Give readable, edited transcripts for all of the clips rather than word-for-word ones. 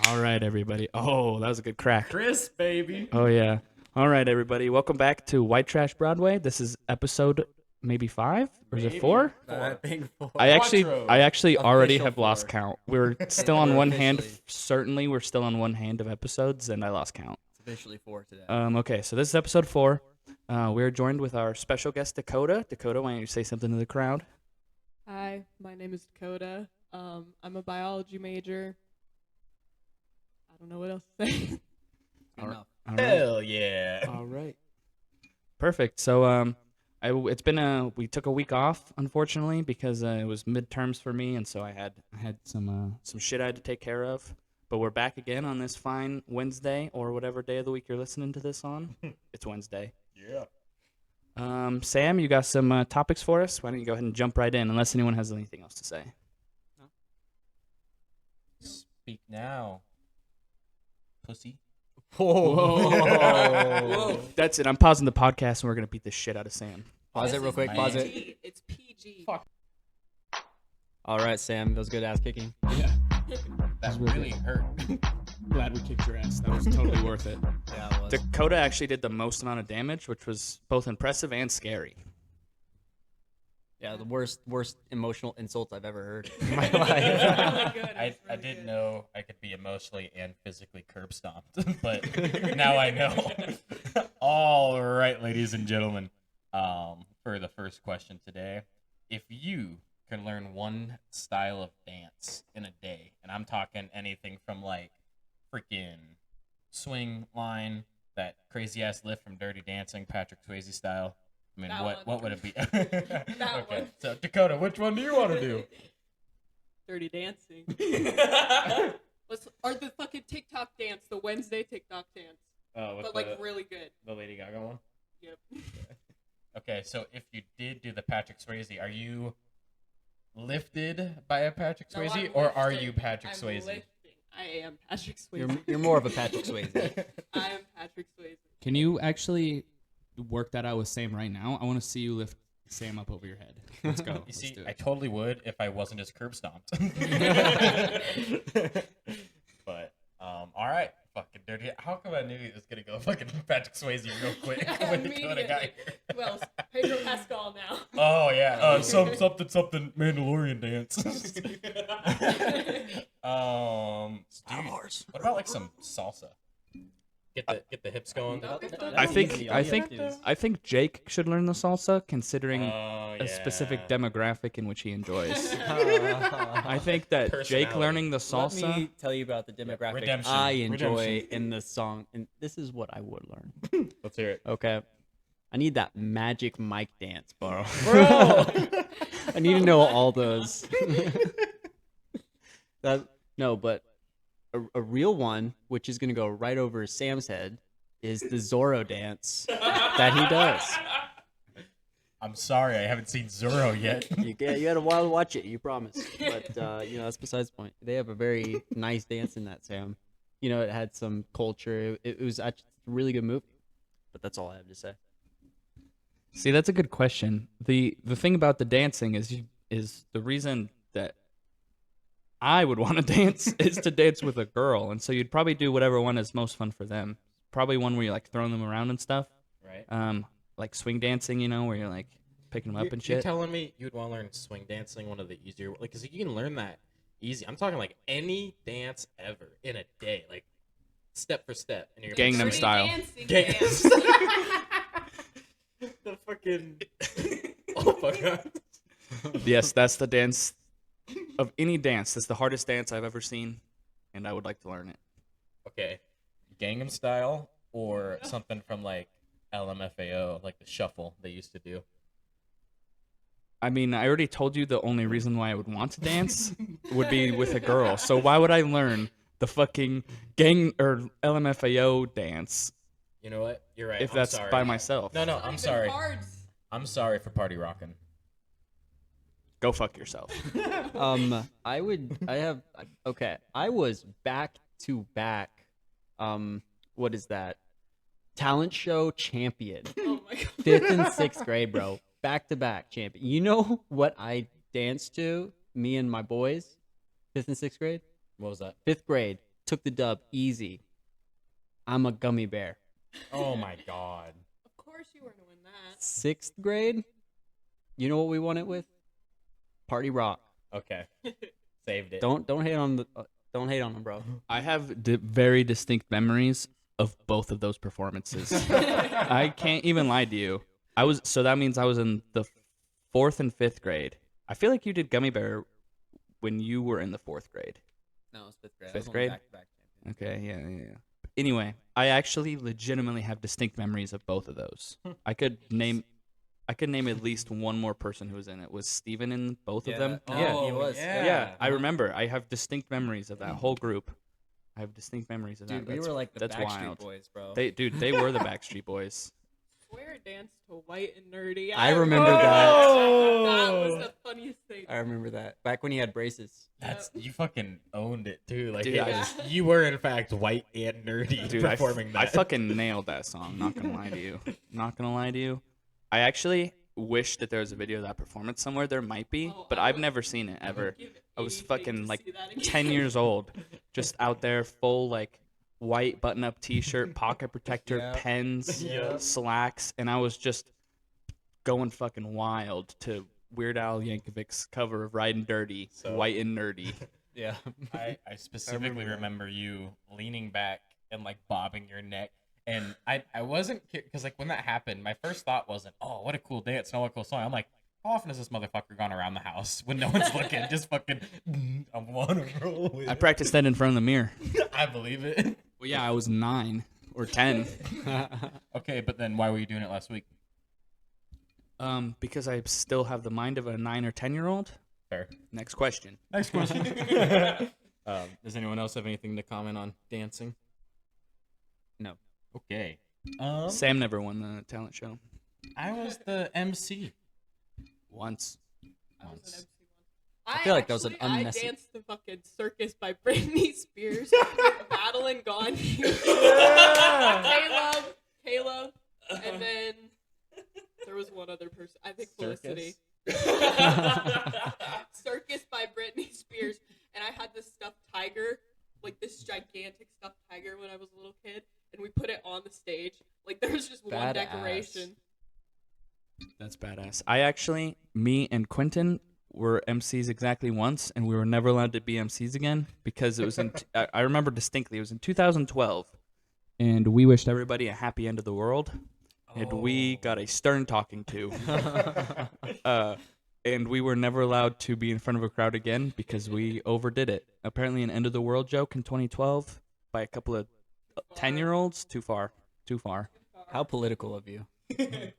All right, everybody. Oh, that was a good crack. Chris, baby. Oh, yeah. All right, everybody. Welcome back to White Trash Broadway. This is episode maybe 5? Or is it 4? I think 4. I actually already Official have lost 4. count. We're still on We're one hand. officially- Certainly, we're still on one hand of episodes, and I lost count. It's officially 4 today. Okay, so this is episode 4. We're joined with our special guest, Dakota. Dakota, why don't you say something to the crowd? Hi, my name is Dakota. I'm a biology major. I don't know what else to say. Good enough. All right. Hell yeah. All right. Perfect. So we took a week off, unfortunately, because it was midterms for me, and so I had some shit I had to take care of. But we're back again on this fine Wednesday, or whatever day of the week you're listening to this on. It's Wednesday. Yeah. Sam, you got some topics for us? Why don't you go ahead and jump right in, unless anyone has anything else to say. Speak now. Pussy. Whoa. That's it. I'm pausing the podcast, and we're gonna beat the shit out of Sam. Pause it real quick. Pause it. PG. It's PG. Fuck. All right, Sam. That was good ass kicking. Yeah. That really really hurt. Glad we kicked your ass. That was totally worth it. Yeah, it was. Dakota actually did the most amount of damage, which was both impressive and scary. Yeah, the worst emotional insults I've ever heard in my life. Really good. I It's really didn't good. know I could be emotionally and physically curb stomped, but now I know. All right, ladies and gentlemen. For the first question today, if you can learn one style of dance in a day, and I'm talking anything from like freaking swing line, that crazy ass lift from Dirty Dancing, Patrick Swayze style. I mean, That what one. would it be? That Okay, one. so Dakota, which one do you want to do? Dirty dancing. Or the fucking TikTok dance, the Wednesday TikTok dance, Oh, with but like really good. the Lady Gaga one. Yep. Okay, so if you did do the Patrick Swayze, are you lifted by a Patrick No, Swayze, I'm or are lifting. you Patrick I'm Swayze? lifting. I am Patrick Swayze. You're more of a Patrick Swayze. I am Patrick Swayze. Can you actually work that out with Sam right now? I want to see you lift Sam up over your head. Let's go. You Let's see, do I it. totally would if I wasn't just curb stomped. But all right, fucking dirty. How come I knew he was gonna go fucking Patrick Swayze real quick when Dakota got here? Who else? Pedro Pascal now. Oh yeah, something Mandalorian dance. Star Wars. What about like some salsa? Get the hips going. I think Jake should learn the salsa, considering Oh, a specific yeah. demographic in which he enjoys. I think that Jake Personality. learning the Let salsa. me tell you about the demographic Redemption. I enjoy Redemption. in the song, and this is what I would learn. Let's hear it. Okay. I need that magic mic dance, bro. Bro. I need to know all those. But a real one, which is gonna go right over Sam's head, is the Zorro dance that he does. I'm sorry, I haven't seen Zorro yet. You had a while to watch it, you promise. But that's besides the point. They have a very nice dance in that, Sam. It had some culture. It was actually a really good movie. But that's all I have to say. See, that's a good question. The thing about the dancing is the reason that I would want to dance is to dance with a girl, and so you'd probably do whatever one is most fun for them. Probably one where you're like throwing them around and stuff. Right. Like swing dancing, where you're like picking them up and You're shit. telling me you'd want to learn swing dancing, one of the easier, like, because you can learn that easy. I'm talking like any dance ever in a day, like step for step, and you're Gangnam like, Dirty style. dancing Gang- dance. the fucking. Oh my god. Yes, that's the dance of any dance. That's the hardest dance I've ever seen, and I would like to learn it. Okay, Gangnam Style or something from like LMFAO, like the shuffle they used to do. I mean, I already told you the only reason why I would want to dance would be with a girl. So why would I learn the fucking gang or LMFAO dance You know what? You're right. if I'm that's sorry. by myself? No, Not I'm even sorry. cards. I'm sorry for party rocking. Go fuck yourself. I was back to back. What is that? Talent show champion. Oh my god. 5th and 6th grade, bro. Back to back champion. You know what I danced to? Me and my boys. 5th and 6th grade. What was that? 5th grade. took the dub easy. I'm a gummy bear. Oh my god. Of course you were gonna win that. 6th grade. You know what we won it with? Party Rock. Okay. Saved it. Don't hate on the don't hate on them, bro. I have very distinct memories of both of those performances. I can't even lie to you. So that means I was in the 4th and 5th grade. I feel like you did Gummy Bear when you were in the 4th grade. No, it's 5th grade. Fifth grade? Okay, yeah. Anyway, I actually legitimately have distinct memories of both of those. I could name at least one more person who was in it. Was Steven in both of them? Oh, Yeah. he was. Yeah, I remember. I have distinct memories of that whole group. I have distinct memories of that. Dude, we That's- were like the that's Backstreet wild. Boys, bro. They were the Backstreet Boys. Swear dance to White and Nerdy. I remember that. That was the funniest thing. I remember that. Back when he had braces. That's you fucking owned it too. Like Dude, you were in fact white and nerdy Dude, performing I that. fucking nailed that song. Not gonna lie to you. Not gonna lie to you. I actually wish that there was a video of that performance somewhere. There might be, Oh, but I I've would never seen it ever. Give I was anything fucking to like see that again. 10 years old, just out there, full like white button-up T-shirt, pocket protector, Yeah. pens, Yeah. slacks, and I was just going fucking wild to Weird Al Yankovic's cover of "Riding Dirty," So- white and nerdy. Yeah. I specifically remember you leaning back and like bobbing your neck. And I wasn't, because like when that happened, my first thought wasn't, oh, what a cool dance, no, what a cool song. I'm like, how often has this motherfucker gone around the house when no one's looking? Just fucking, I want to roll with I it. practiced that in front of the mirror. I believe it. Well, yeah, I was 9 or 10. Okay, but then why were you doing it last week? Because I still have the mind of a 9 or 10-year-old. Fair. Next question. Next question. Does anyone else have anything to comment on dancing? No. Okay. Sam never won the talent show. I was the MC. Once. I was an Once. MC once. I feel like that was an I unnecessary- danced the fucking Circus by Britney Spears. Madeline Gandhi. Caleb, and then there was one other person. I think Felicity. Circus by Britney Spears, and I had this stuffed tiger, like this gigantic stuffed tiger when I was a little kid, and we put it on the stage. Like there was just one Badass. decoration. That's badass. Me and Quentin were MCs exactly once, and we were never allowed to be MCs again because it was in. I remember distinctly. It was in 2012, and we wished everybody a happy end of the world, and we got a stern talking to. And we were never allowed to be in front of a crowd again because we overdid it. Apparently, an end of the world joke in 2012 by a couple of 10-year-olds. Too far. How political of you. Yeah,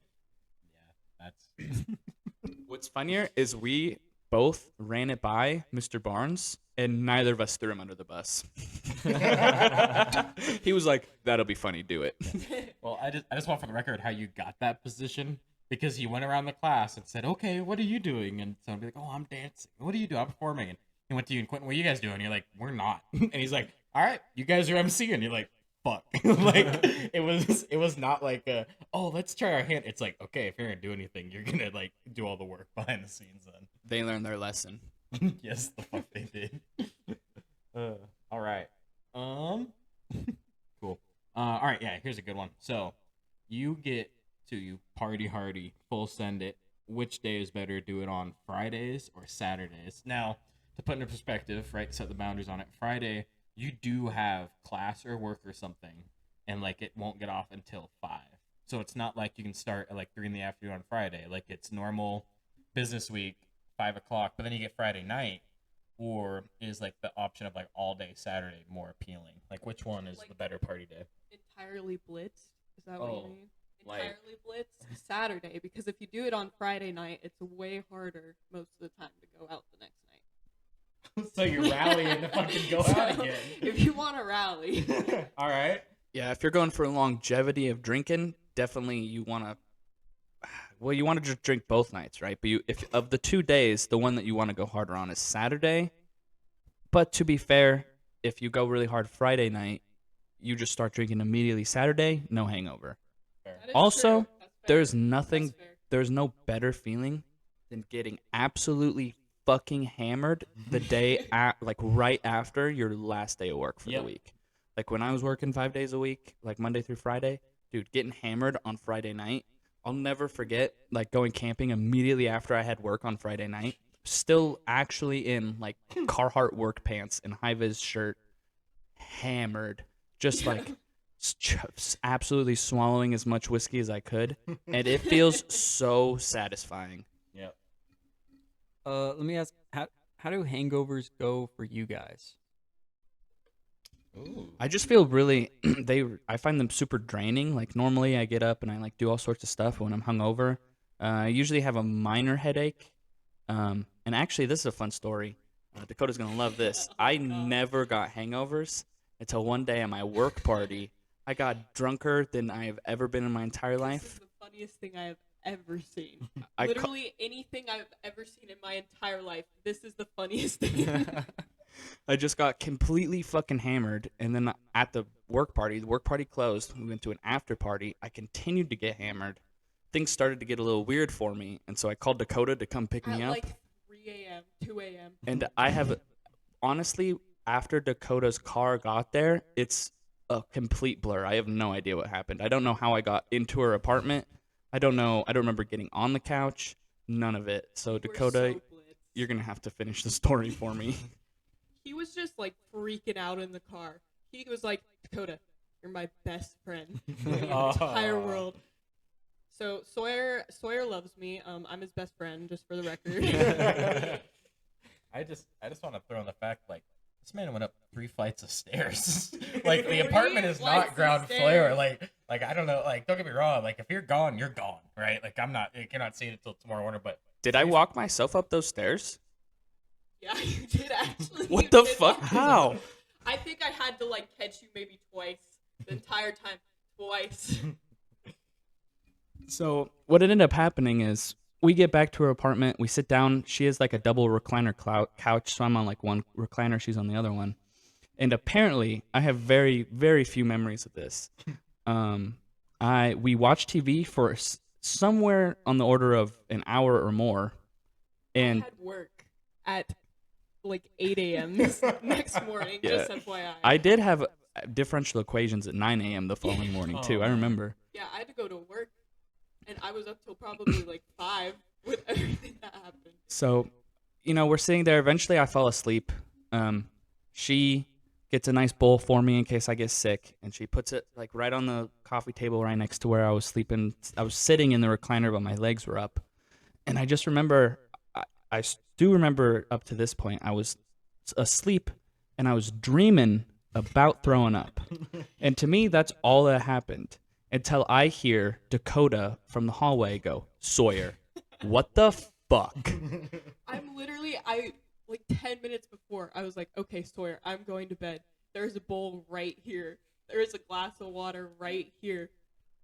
that's. What's funnier is we both ran it by Mr. Barnes, and neither of us threw him under the bus. He was like, "That'll be funny. Do it." Well, I just want for the record how you got that position because you went around the class and said, "Okay, what are you doing?" And someone would be like, "Oh, I'm dancing." "What do you do?" "I'm performing." And he went to you and Quentin, "What are you guys doing?" And you're like, "We're not." And he's like, "All right, you guys are MC." And you're like, "Fuck!" Like it was not like, "Oh, let's try our hand." It's like, okay, if you're gonna do anything, you're gonna like do all the work behind the scenes. They learned their lesson. Then, yes, the fuck they did. All right. Cool. All right. Yeah. Here's a good one. So, you get to party hardy, full send it. Which day is better? Do it on Fridays or Saturdays? Now, to put into perspective, right? Set the boundaries on it. Friday, you do have class or work or something, and like it won't get off until 5. So it's not like you can start at like 3 in the afternoon on Friday. Like it's normal business week, 5 o'clock. But then you get Friday night, or is like the option of like all day Saturday more appealing? Like which one is Like- the better party day? Entirely blitzed. Is that what Oh, you mean? like- Entirely blitzed Saturday, because if you do it on Friday night, it's way harder most of the time to go out the next night. So you're rallying to fucking go out So, again. If you want to rally, All right. Yeah, if you're going for longevity of drinking, definitely you want to. Well, you want to just drink both nights, right? But if of the 2 days, the one that you want to go harder on is Saturday. But to be fair, if you go really hard Friday night, you just start drinking immediately Saturday, no hangover. Fair. That is Also, true. That's fair. There's nothing, That's fair. there's no better feeling than getting absolutely fucking hammered the day like right after your last day of work for the Yep. week. Like when I was working 5 days a week, like Monday through Friday, dude, getting hammered on Friday night. I'll never forget like going camping immediately after I had work on Friday night. Still actually in like Carhartt work pants and high vis shirt, hammered, just like absolutely swallowing as much whiskey as I could, and it feels so satisfying. Yep. Let me ask, how do hangovers go for you guys? Ooh. I just feel really I find them super draining. Like normally I get up and I like do all sorts of stuff when I'm hungover. I usually have a minor headache. And actually this is a fun story. Dakota's gonna love this. I never got hangovers until one day at my work party. I got drunker than I have ever been in my entire This is life. the funniest thing I have ever seen. I ca- Literally anything I've ever seen in my entire life. This is the funniest thing. I just got completely fucking hammered, and then at the work party closed. We went to an after party. I continued to get hammered. Things started to get a little weird for me, and so I called Dakota to come pick At me up. like 3 a.m., 2 a.m. And I have, honestly, after Dakota's car got there, it's a complete blur. I have no idea what happened. I don't know how I got into her apartment. I don't know. I don't remember getting on the couch. None of it. So We're Dakota, so blitzed. you're gonna have to finish the story for me. He was just like freaking out in the car. He was like, Dakota, you're my best friend in the entire world. So Sawyer loves me. I'm his best friend, just for the record. I just want to throw in the fact, like, this man went up 3 flights of stairs. Like, the 3 apartment is flights not of ground floor. stairs. Like I don't know. Like, don't get me wrong. Like, if you're gone, you're gone, right? Like, you're not seeing it until tomorrow morning. But Did I walk myself up those stairs? Yeah, you did actually. What You the did fuck? that. How? I think I had to like catch you maybe twice the entire time. Twice. So what ended up happening is we get back to her apartment. We sit down. She has like a double recliner couch, so I'm on like one recliner. She's on the other one. And apparently, I have very, very few memories of this. We watched TV for somewhere on the order of an hour or more, and I had work at like 8 a.m. this next morning. Yeah. Just FYI. I did have differential equations at 9 a.m. the following morning too. I remember. Yeah, I had to go to work, and I was up till probably like 5 with everything that happened. So, we're sitting there. Eventually, I fall asleep. She gets a nice bowl for me in case I get sick, and she puts it like right on the coffee table right next to where I was sleeping. I was sitting in the recliner, but my legs were up. And I just remember, I do remember up to this point, I was asleep, and I was dreaming about throwing up. And to me, that's all that happened until I hear Dakota from the hallway go, Sawyer, what the fuck? I'm literally, like 10 minutes before, I was like, okay, Sawyer, I'm going to bed. There's a bowl right here. There is a glass of water right here.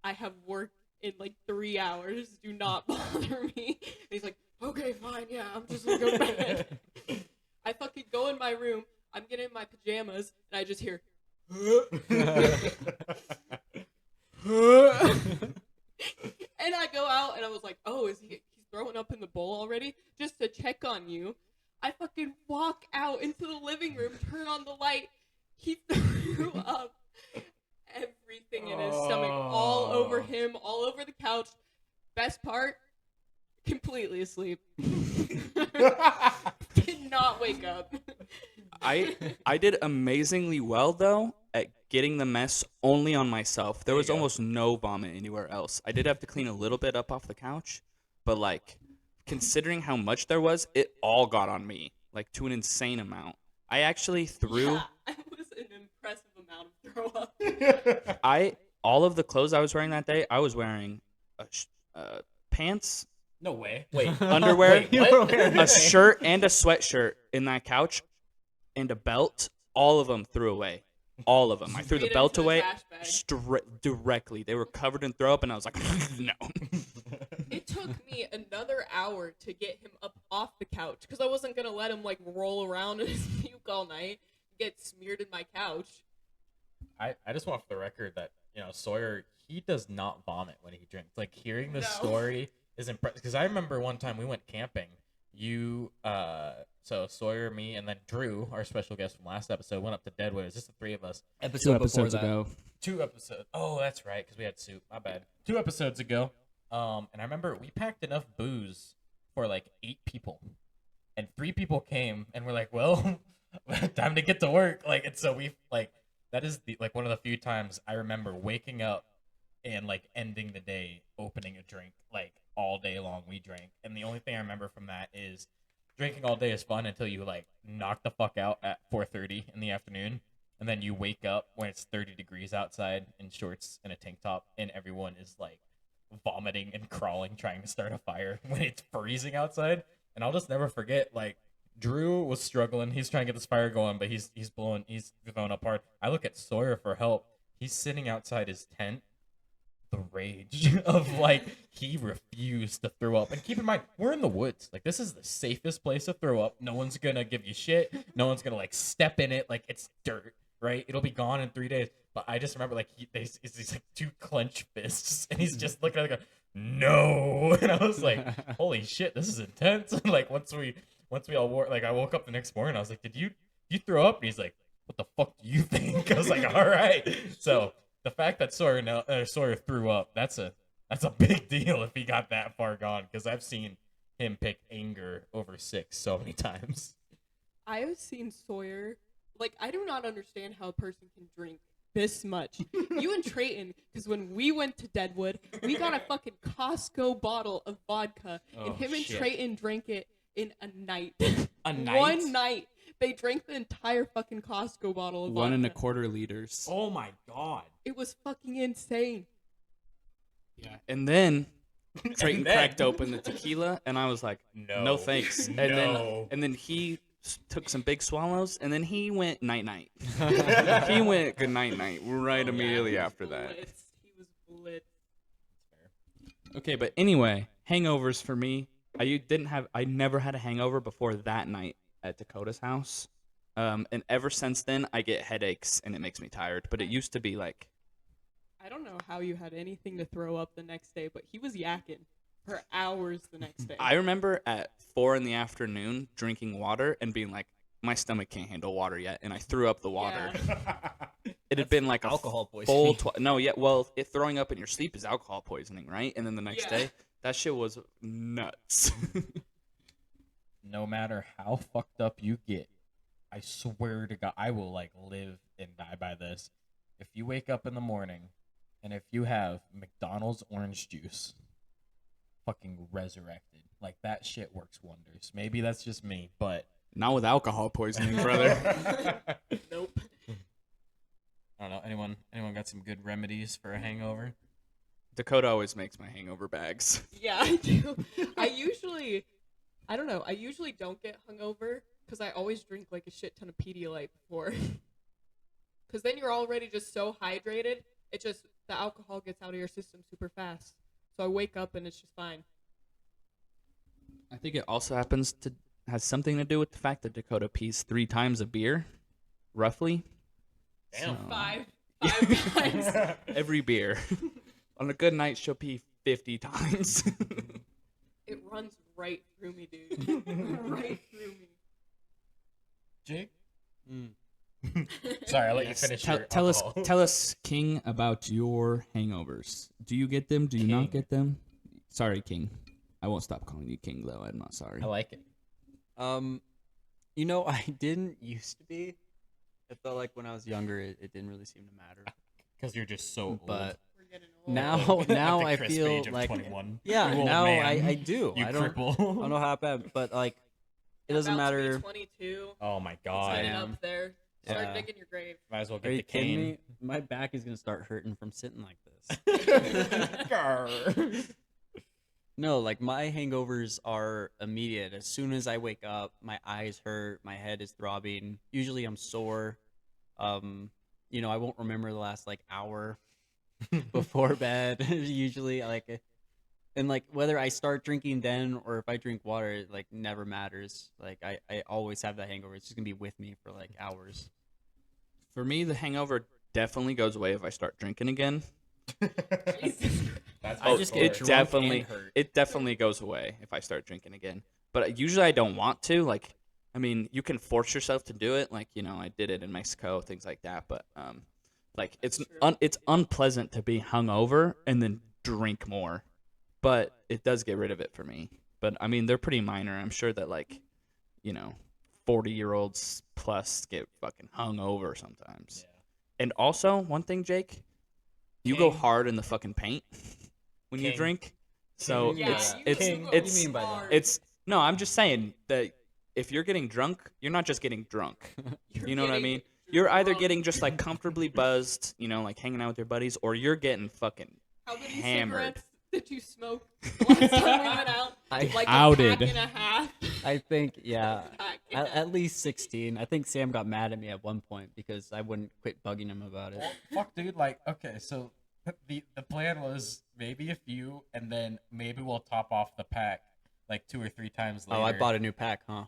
I have work in like 3 hours. Do not bother me. And he's like, okay, fine, yeah, I'm just gonna go to bed. I fucking go in my room. I'm getting in my pajamas, and I just hear, and I go out, and I was like, oh, he's throwing up in the bowl already? Just to check on you. I fucking walk out into the living room, turn on the light. He threw up everything in his stomach, all over him, all over the couch. Best part, completely asleep. Did not wake up. I did amazingly well though at getting the mess only on myself. There was almost no vomit anywhere else. I did have to clean a little bit up off the couch, but like considering how much there was, it all got on me, like to an insane amount. I actually threw Yeah, it was an impressive amount of throw up. all of the clothes I was wearing that day. I was wearing pants, No way. Wait. underwear, Wait, what? a shirt, and a sweatshirt in that couch, and a belt. All of them threw away. All of them. I threw the Straight belt into the away trash bag. directly. They were covered in throw up, and I was like, no. It took me another hour to get him up off the couch because I wasn't gonna let him like roll around in his puke all night, get smeared in my couch. I just want for the record that Sawyer, he does not vomit when he drinks. Like hearing this No. story is impressive because I remember one time we went camping So Sawyer, me, and then Drew, our special guest from last episode, went up to Deadwood. It's just the three of us. Episode before that. 2 episodes. Oh, that's right, because we had soup. My bad. 2 episodes ago. And I remember we packed enough booze for like 8 people, and 3 people came, and we're like, well, time to get to work. Like, and so we like that is like one of the few times I remember waking up and like ending the day opening a drink. Like all day long we drank, and the only thing I remember from that is drinking all day is fun until you like knock the fuck out at 4:30 in the afternoon, and then you wake up when it's 30 degrees outside in shorts and a tank top, and everyone is like vomiting and crawling trying to start a fire when it's freezing outside. And I'll just never forget, like, Drew was struggling. He's trying to get this fire going, but he's throwing apart. I look at Sawyer for help. He's sitting outside his tent. The rage of like he refused to throw up. And keep in mind, we're in the woods. Like, this is the safest place to throw up. No one's gonna give you shit. No one's gonna like step in it like it's dirt, right? It'll be gone in 3 days. But I just remember like he's like 2 clenched fists, and he's just looking at it like, no. And I was like, holy shit, this is intense. And like once we all wore, like, I woke up the next morning, I was like, did you throw up? And he's like, what the fuck do you think? I was like, all right. So the fact that Sawyer threw up, that's a big deal if he got that far gone, because I've seen him pick anger over 6 so many times. I have seen Sawyer, like, I do not understand how a person can drink this much. You and Trayton, because when we went to Deadwood, we got a fucking Costco bottle of vodka, and him and Trayton drank it in a night. A night? One night. They drank the entire fucking Costco bottle of vodka. 1.25 liters. Oh my god. It was fucking insane. Yeah. And then Trayton cracked open the tequila, and I was like, no thanks. And then he took some big swallows, and then he went night-night. He went good night-night right immediately after that. He was blitzed. Okay, but anyway, hangovers for me. I never had a hangover before that night at Dakota's house. And ever since then, I get headaches, and it makes me tired. But it used to be like... I don't know how you had anything to throw up the next day, but he was yakking for hours the next day. I remember at 4 in the afternoon drinking water and being like, my stomach can't handle water yet, and I threw up the water. Yeah. It had been like a alcohol poisoning. Throwing up in your sleep is alcohol poisoning, right? And then the next day, that shit was nuts. No matter how fucked up you get, I swear to God, I will like live and die by this. If you wake up in the morning and if you have McDonald's orange juice, fucking resurrected, like that shit works wonders. Maybe that's just me, but Not with alcohol poisoning, brother. Nope. I don't know. Anyone got some good remedies for a hangover? Dakota always makes my hangover bags. Yeah, I do. I usually don't get hungover because I always drink like a shit ton of Pedialyte before. Because then you're already just so hydrated, the alcohol gets out of your system super fast. So I wake up and it's just fine. I think it also has something to do with the fact that Dakota pees 3 times a beer, roughly. Damn. So, Five times. every beer. On a good night, she'll pee 50 times. It runs right through me, dude. Right through me. Jake? Sorry, I'll let you finish your Tell alcohol. us, King, about your hangovers. Do you get them? Do you not get them? Sorry, King. I won't stop calling you King, though. I'm not sorry. I like it. I didn't used to be. I felt like when I was younger, it didn't really seem to matter. Because you're just so old. But We're getting old. now At the I crisp feel age of like 21. yeah, You old now man. I do. You I don't cripple. know how it happened, but like it doesn't About to be matter. 22. Oh my It's god. getting am. up there. Start Yeah. digging your grave. Might as well Are get you the kidding cane. me? My back is gonna start hurting from sitting like this. No, like my hangovers are immediate. As soon as I wake up, my eyes hurt, my head is throbbing. Usually I'm sore. I won't remember the last like hour before bed. Usually and like whether I start drinking then or if I drink water, it like never matters. Like I always have that hangover. It's just gonna be with me for like hours. For me, the hangover definitely goes away if I start drinking again. Jesus. That's I just get it drunk definitely and hurt. it definitely goes away if I start drinking again. but usually I don't want to. Like, I mean, you can force yourself to do it. Like, I did it in Mexico, things like that. But like it's unpleasant to be hungover and then drink more, but it does get rid of it for me. But I mean, they're pretty minor. I'm sure that like, 40-year-olds plus get fucking hungover sometimes. Yeah. And also, one thing, Jake, you go King. hard in the fucking paint when you King. drink. So Yeah, it's you go it's What do you mean by that? hard. it's no, I'm just saying that if you're getting drunk, you're not just getting drunk. You're You know what I getting mean? You're either drunk. getting just like comfortably buzzed, like hanging out with your buddies, or you're getting fucking How many hammered. cigarettes did you smoke the last time we went out? I- Like Outed. a pack and a half. I think, yeah, Pack and a half. at least 16. I think Sam got mad at me at one point because I wouldn't quit bugging him about it. Well, fuck, dude. Like, okay, so the plan was maybe a few, and then maybe we'll top off the pack like 2 or 3 times later. Oh, I bought a new pack, huh?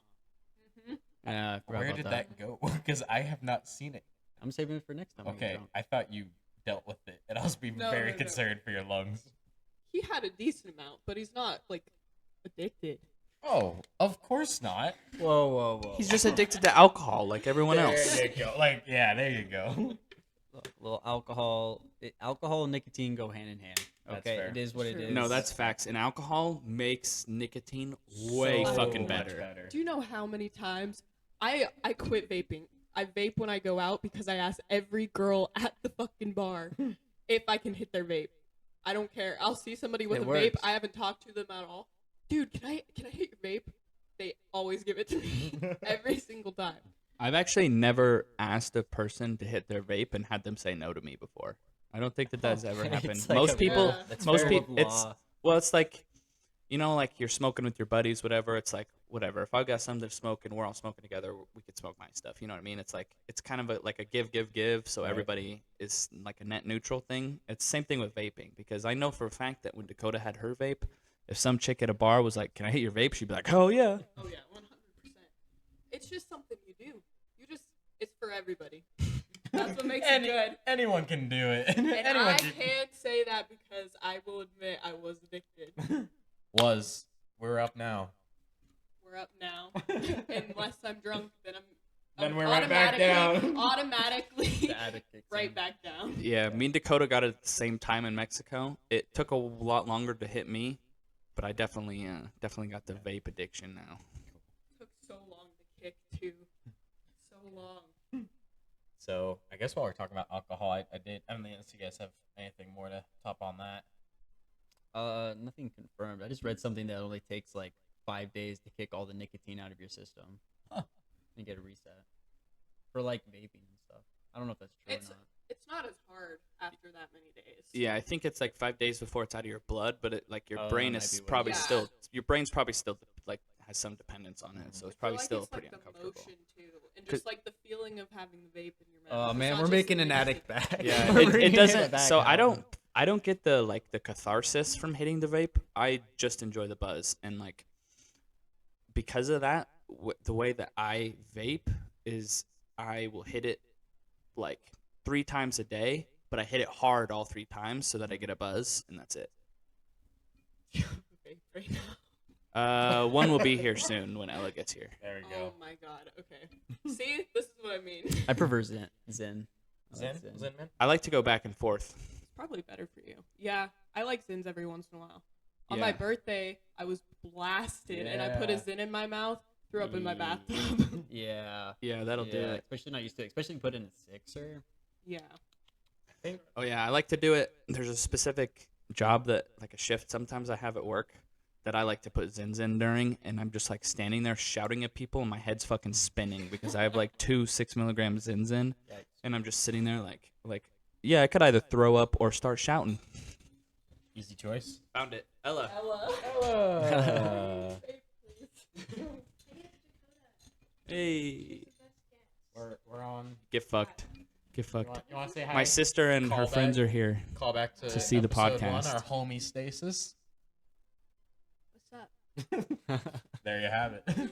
Mhm. Yeah, I forgot Where about did that go? Because I have not seen it. I'm saving it for next time. I get Okay, drunk. I thought you dealt with it, and I was being No, very no. concerned for your lungs. He had a decent amount, but he's not like addicted. Oh, of course not. Whoa. He's just addicted to alcohol like everyone else. There you go. Like, yeah, there you go. Little alcohol. Alcohol and nicotine go hand in hand. That's Okay, fair. it is what it Sure. is. No, that's facts. And alcohol makes nicotine way So fucking much better. Do you know how many times I quit vaping? I vape when I go out because I ask every girl at the fucking bar if I can hit their vape. I don't care. I'll see somebody with It a vape. works. I haven't talked to them at all. Dude, can I hit your vape? They always give it to me every single time. I've actually never asked a person to hit their vape and had them say no to me before. I don't think that that's ever It's happened. like Most a- people, Yeah. That's most very people, it's law. well, it's like, like you're smoking with your buddies, whatever. It's like whatever. If I've got something to smoke and we're all smoking together, we could smoke my stuff. You know what I mean? It's like it's kind of like a give. So Right. everybody is like a net neutral thing. It's the same thing with vaping because I know for a fact that when Dakota had her vape, if some chick at a bar was like, "Can I hit your vape?" she'd be like, "Oh yeah." Oh yeah, 100%. It's just something you do. It's for everybody. That's what makes it good. Anyone can do it. And Anyone I can. can't say that because I will admit I was addicted. We're up now. We're up now. Unless I'm drunk, then Then I'm we're right back down. automatically The addict kicks right in. back down. Yeah, me and Dakota got it at the same time in Mexico. It took a lot longer to hit me, but I definitely got the vape addiction now. Took so long to kick too. So long. So I guess while we're talking about alcohol, I don't know unless you guys have anything more to top on that. Nothing confirmed. I just read something that only takes like 5 days to kick all the nicotine out of your system. Huh. And get a reset. For like vaping and stuff. I don't know if that's true It's or not. it's not as hard after that many days. Yeah, I think it's like 5 days before it's out of your blood, but your Oh, brain that might is be what it probably is. Yeah. still your brain's probably still like has some dependence on it, so it's I feel probably like still it's pretty like the uncomfortable. motion too, and just like the feeling of having the vape in your mouth. Oh It's man, not we're just making an nicotine. addict back. Yeah, We're it bringing doesn't. back So now. I don't get the catharsis from hitting the vape. I just enjoy the buzz, and like because of that, the way that I vape is I will hit it like 3 times a day, but I hit it hard all 3 times so that I get a buzz, and that's it. Vape right now. One will be here soon when Ella gets here. There we Oh go. my god. Okay. See, this is what I mean. I prefer Zen. Zen. I like Zen, man. I like to go back and forth. It's probably better for you. Yeah, I like Zins every once in a while. On Yeah. my birthday, I was blasted, and I put a Yeah. Zin in my mouth, threw up in my bathtub. Yeah. Yeah, that'll do it. Especially not used to it. Especially put in a sixer. Yeah. Oh yeah, I like to do it. There's a specific job that like a shift sometimes I have at work that I like to put zins in during, and I'm just like standing there shouting at people, and my head's fucking spinning because I have like 2 6-milligram zins in, Yikes. and I'm just sitting there like yeah, I could either throw up or start shouting. Easy choice. Found it, Ella. Ella. Hey, we're on. get fucked, get You fucked. want to say hi? My sister and her Call friends back. are here. Call back to see the episode podcast. 1, our homie Stasis. What's up? There you have it.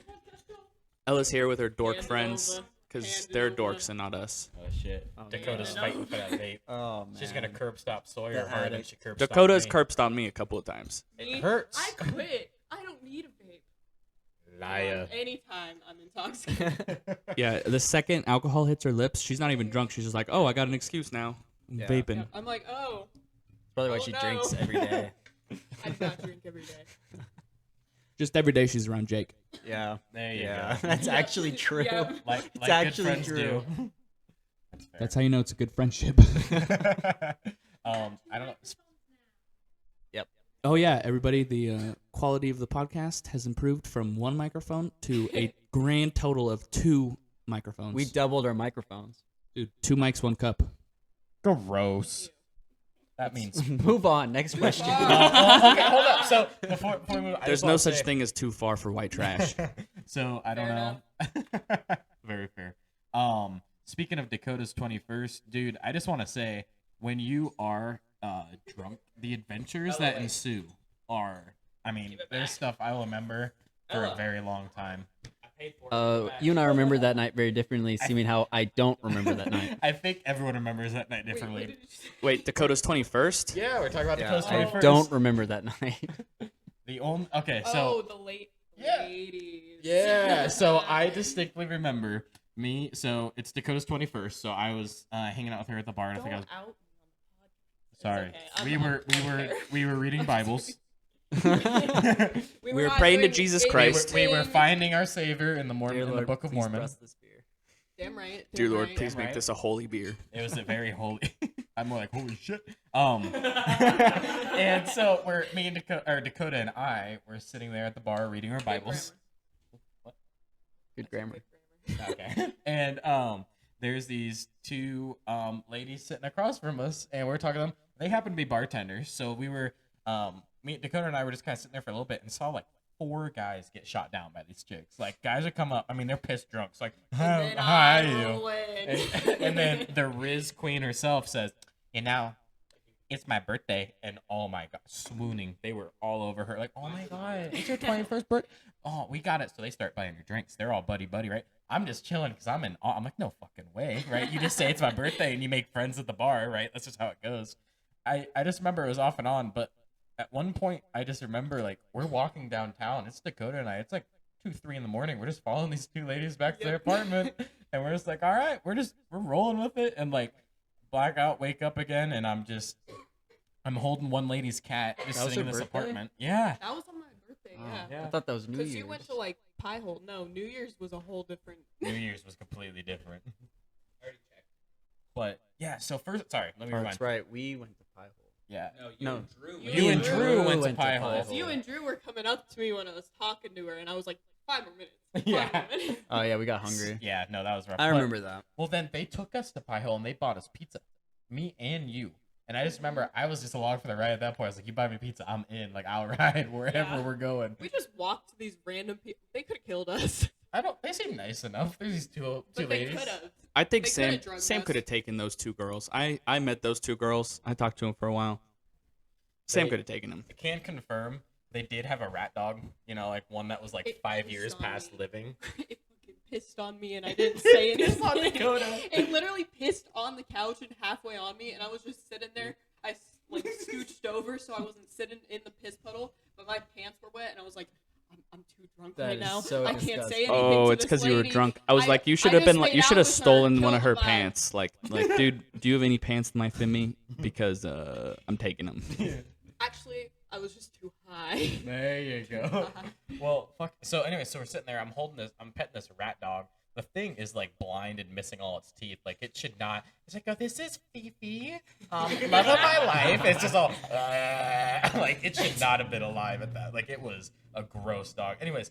Ella's here with her dork Hand it friends over. because Hand it they're over. dorks and not us. Oh shit. Oh, Dakota's yeah. fighting for that vape. Oh man. She's gonna curb stop Sawyer The harder than addict. she curb stopped Dakota's me. curb stomped me a couple of times. It hurts. I quit. I don't need a vape. Liar. Anytime I'm intoxicated. Yeah, the second alcohol hits her lips, she's not even drunk. She's just like, oh, I got an excuse now. I'm Yeah. vaping. Yep, I'm like, oh, Probably why Oh, she no. drinks every day. I do not drink every day. Just every day she's around Jake. Yeah. There you Yeah. go. That's Yeah. actually true. Yeah. Like It's good actually friends true. do. That's fair. That's how you know it's a good friendship. I don't know. Oh yeah, everybody, the quality of the podcast has improved from one microphone to a grand total of 2 microphones. We doubled our microphones. Dude, 2 mics, 1 cup. Gross. That means. Move on. Next question. Well, okay, hold up. So before we move, I There's just no wanna such say- thing as too far for white trash. So I don't Fair know. Very fair. Speaking of Dakota's 21st, dude, I just want to say when you are drunk, the adventures that ensue are. I mean, there's stuff I will remember for a very long time. You and I remember that night very differently, seeming how I don't remember that night. I think everyone remembers that night Wait, what differently. did you say? Wait, Dakota's 21st? Yeah, we're talking about Yeah, Dakota's I 21st. don't remember that night. The only okay, so Oh, the Yeah. ladies. yeah, so I distinctly remember me. So it's Dakota's 21st. So I was hanging out with her at the bar, and I think I was. Don't out. Sorry, okay, I'm we were reading Bibles. We were not praying to doing Jesus We were, Christ. we were anything. finding our Savior in the Dear in the Lord, Book of please Mormon. bless this beer. Damn right. Dear damn Lord, right. please Damn make right. this a holy beer. It was a very holy. I'm more like holy shit. And so we're me and Dakota and I were sitting there at the bar reading our Good Bibles. Good grammar. Okay. And there's these 2 ladies sitting across from us, and we're talking to them. They happen to be bartenders, so we were Dakota and I were just kind of sitting there for a little bit and saw like 4 guys get shot down by these chicks. Like guys would come up. I mean, they're pissed drunk. It's like, And then hi, I you. roll in. And then the Riz Queen herself says, you know, it's my birthday. And oh my God, swooning. They were all over her. Like, oh my God, it's your 21st birthday. Oh, we got it. So they start buying her drinks. They're all buddy, right? I'm just chilling because I'm like, no fucking way, right? You just say it's my birthday and you make friends at the bar, right? That's just how it goes. I just remember it was off and on, but at one point I just remember like we're walking downtown. It's Dakota and I. It's like 2, 3 in the morning. We're just following these 2 ladies back to their apartment, and we're just like, all right, we're rolling with it, and like black out, wake up again, and I'm holding one lady's cat just That was sitting in her this birthday? apartment. Yeah. That was on my birthday. Oh, Yeah. Yeah. I thought that was New Because Year's. you went to like Pie Hole. No, New Year's was a whole different. New Year's was completely different. But yeah, so first, sorry, let me Oh, rewind. that's right. We went to Pie Hole. Yeah. No. You and Drew went to Pie Hole. You and Drew were coming up to me when I was talking to her, and I was like, 5 more minutes. 5 Yeah. more minutes. Oh yeah, we got hungry. Yeah, no, that was rough. I But- remember that. Well, then they took us to Pie Hole and they bought us pizza, me and you. And I just remember I was just along for the ride at that point. I was like, "You buy me pizza, I'm in. Like I'll ride wherever Yeah. we're going." We just walked to these random people. They could have killed us. I don't. They seem nice enough. There's these two But they ladies. could have. I think They Sam coulda drugged Sam us. could have taken those 2 girls. I met those 2 girls. I talked to them for a while. Sam They- could have taken them. I can confirm they did have a rat dog. You know, like one that was like It 5 pissed years on past me. living. It fucking pissed on me, and I didn't say Pissed anything. on Dakota. It literally pissed on the couch and halfway on me, and I was just sitting there. I like scooched over so I wasn't sitting in the piss puddle, but my pants were wet, and I was like, I'm too drunk That right is now. so I can't say disgusting. anything. Oh, to it's this because you were lady. drunk. I was like, you should I have been just like, you made should out have with her, stolen one killed of her the vibe. pants. Like, dude, do you have any pants in my Fimmy? Because I'm taking them. Actually, I was just too high. There you go. Well, fuck. So anyway, so we're sitting there. I'm petting this rat dog. The thing is like blind and missing all its teeth. Like it should not. It's like, oh, this is Fifi, love of my life. It's just all like it should not have been alive at that. Like it was a gross dog. Anyways,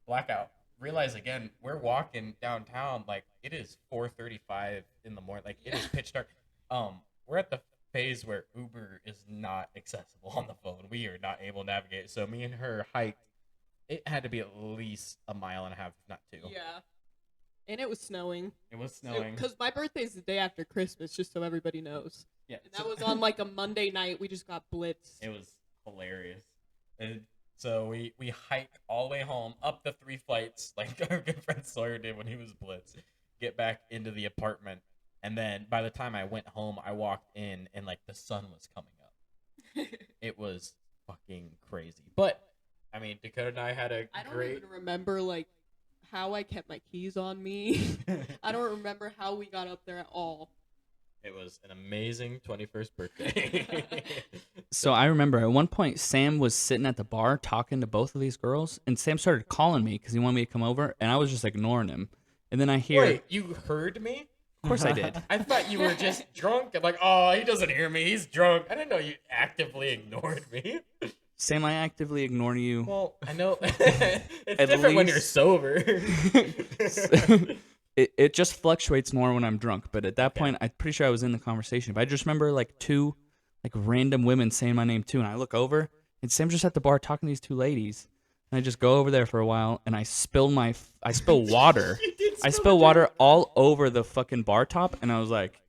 blackout. Realize again, we're walking downtown. Like it is 4:35 in the morning. Like it is pitch dark. We're at the phase where Uber is not accessible on the phone. We are not able to navigate. So me and her hiked. It had to be at least a mile and a half, if not 2. Yeah. And it was snowing. It was snowing. Because my birthday's the day after Christmas, just so everybody knows. Yeah, And that was on like a Monday night. We just got blitzed. It was hilarious. And so we hike all the way home, up the 3 flights, like our good friend Sawyer did when he was blitzed. Get back into the apartment, and then by the time I went home, I walked in and like the sun was coming up. It was fucking crazy. But I mean, Dakota and I had a I don't great. even remember like how I kept my keys on me. I don't remember how we got up there at all. It was an amazing 21st birthday. So I remember at one point Sam was sitting at the bar talking to both of these girls, and Sam started calling me because he wanted me to come over, and I was just ignoring him. And then I hear, Wait, you heard me? of course I did. I thought you were just drunk. I'm like, oh, he doesn't hear me. He's drunk. I didn't know you actively ignored me. Sam, I actively ignore you. Well, I know. It's At different when you're least- sober. It just fluctuates more when I'm drunk, but at that point, I'm pretty sure I was in the conversation. But I just remember like two like random women saying my name too, and I look over, and Sam's just at the bar talking to these two ladies, and I just go over there for a while, and I spill water. I spill water all over the fucking bar top, and I was like,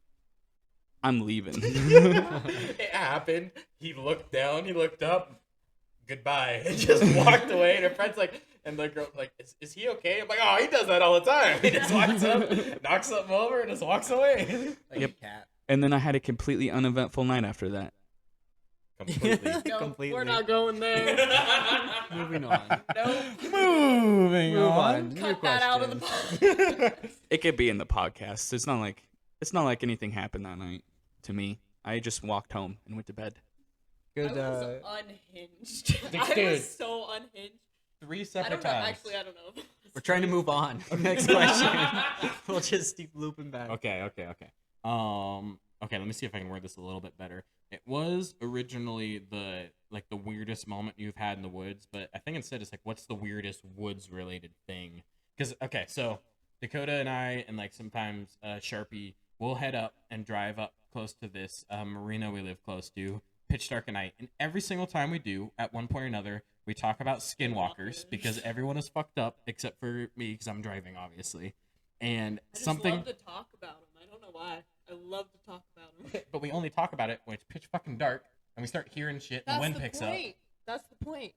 I'm leaving. It happened. He looked down. He looked up. Goodbye. And just walked away. And her friend's like, and the girl like, is he okay? I'm like, oh, he does that all the time. He just walks up, knocks something over, and just walks away. Like Yep. a cat. And then I had a completely uneventful night after that. Completely. No, Completely. we're not going there. Moving on. No, Moving Move on. New cut that out of the questions. podcast. It could be in the podcast. It's not like anything happened that night to me. I just walked home and went to bed. Good. I was unhinged. I Dude. was so unhinged. 3 I separate don't know. times. Actually, I don't know. We're trying to move on. Next question. We'll just keep looping back. Okay. Okay, let me see if I can word this a little bit better. It was originally the weirdest moment you've had in the woods, but I think instead it's like, what's the weirdest woods related thing? Because okay, so Dakota and I and like sometimes Sharpie will head up and drive up close to this marina we live close to, pitch dark at night, and every single time we do, at one point or another, we talk about skinwalkers because everyone is fucked up except for me because I'm driving, obviously, and I just something. love to talk about them. I don't know why. I love to talk about them. But we only talk about it when it's pitch fucking dark and we start hearing shit and the wind picks up. That's the point.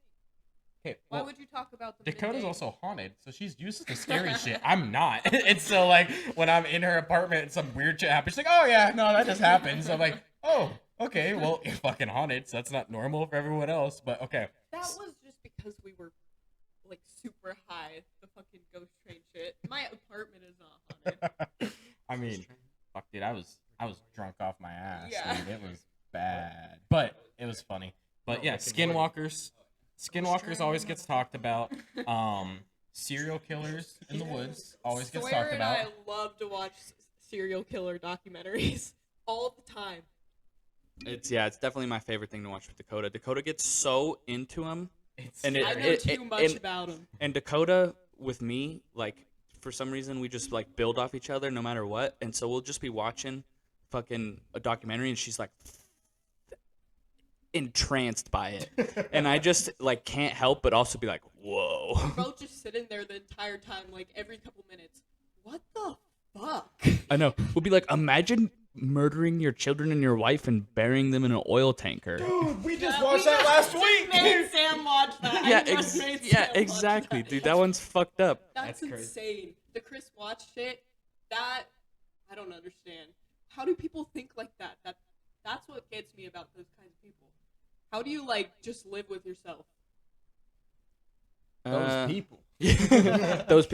Okay, Why well, would you talk about them? Dakota's midday? also haunted, so she's used to scary shit. I'm not. And so, like, when I'm in her apartment and some weird shit happens, she's like, oh, yeah, no, that just happened. So I'm like, oh, okay, well, you're fucking haunted, so that's not normal for everyone else, but okay. That was just because we were like super high. The fucking ghost train shit. My apartment is not haunted. I mean, fuck, dude, I was drunk off my ass. Yeah. Dude. It was bad. But it was funny. But yeah, skinwalkers. Skinwalkers always gets talked about. Serial killers in the woods always gets Sawyer talked and about. I love to watch serial killer documentaries all the time. It's definitely my favorite thing to watch with Dakota. Dakota gets so into him, It's and I know too much about them. and Dakota with me, like for some reason we just like build off each other no matter what, and so we'll just be watching fucking a documentary, and she's like entranced by it, and I just like can't help but also be like, whoa. We're both just sitting there the entire time, like every couple minutes. What the fuck? I know. We'll be like, imagine murdering your children and your wife and burying them in an oil tanker. Dude, we just Yeah, watched we that just last week. Made Sam watch that. Yeah, I just made Sam watch exactly, that. dude. That one's fucked up. That's That's crazy. insane. The Chris Watch shit. That I don't understand. How do people think like that? That's what gets me about those kinds of people. How do you like just live with yourself? Those people.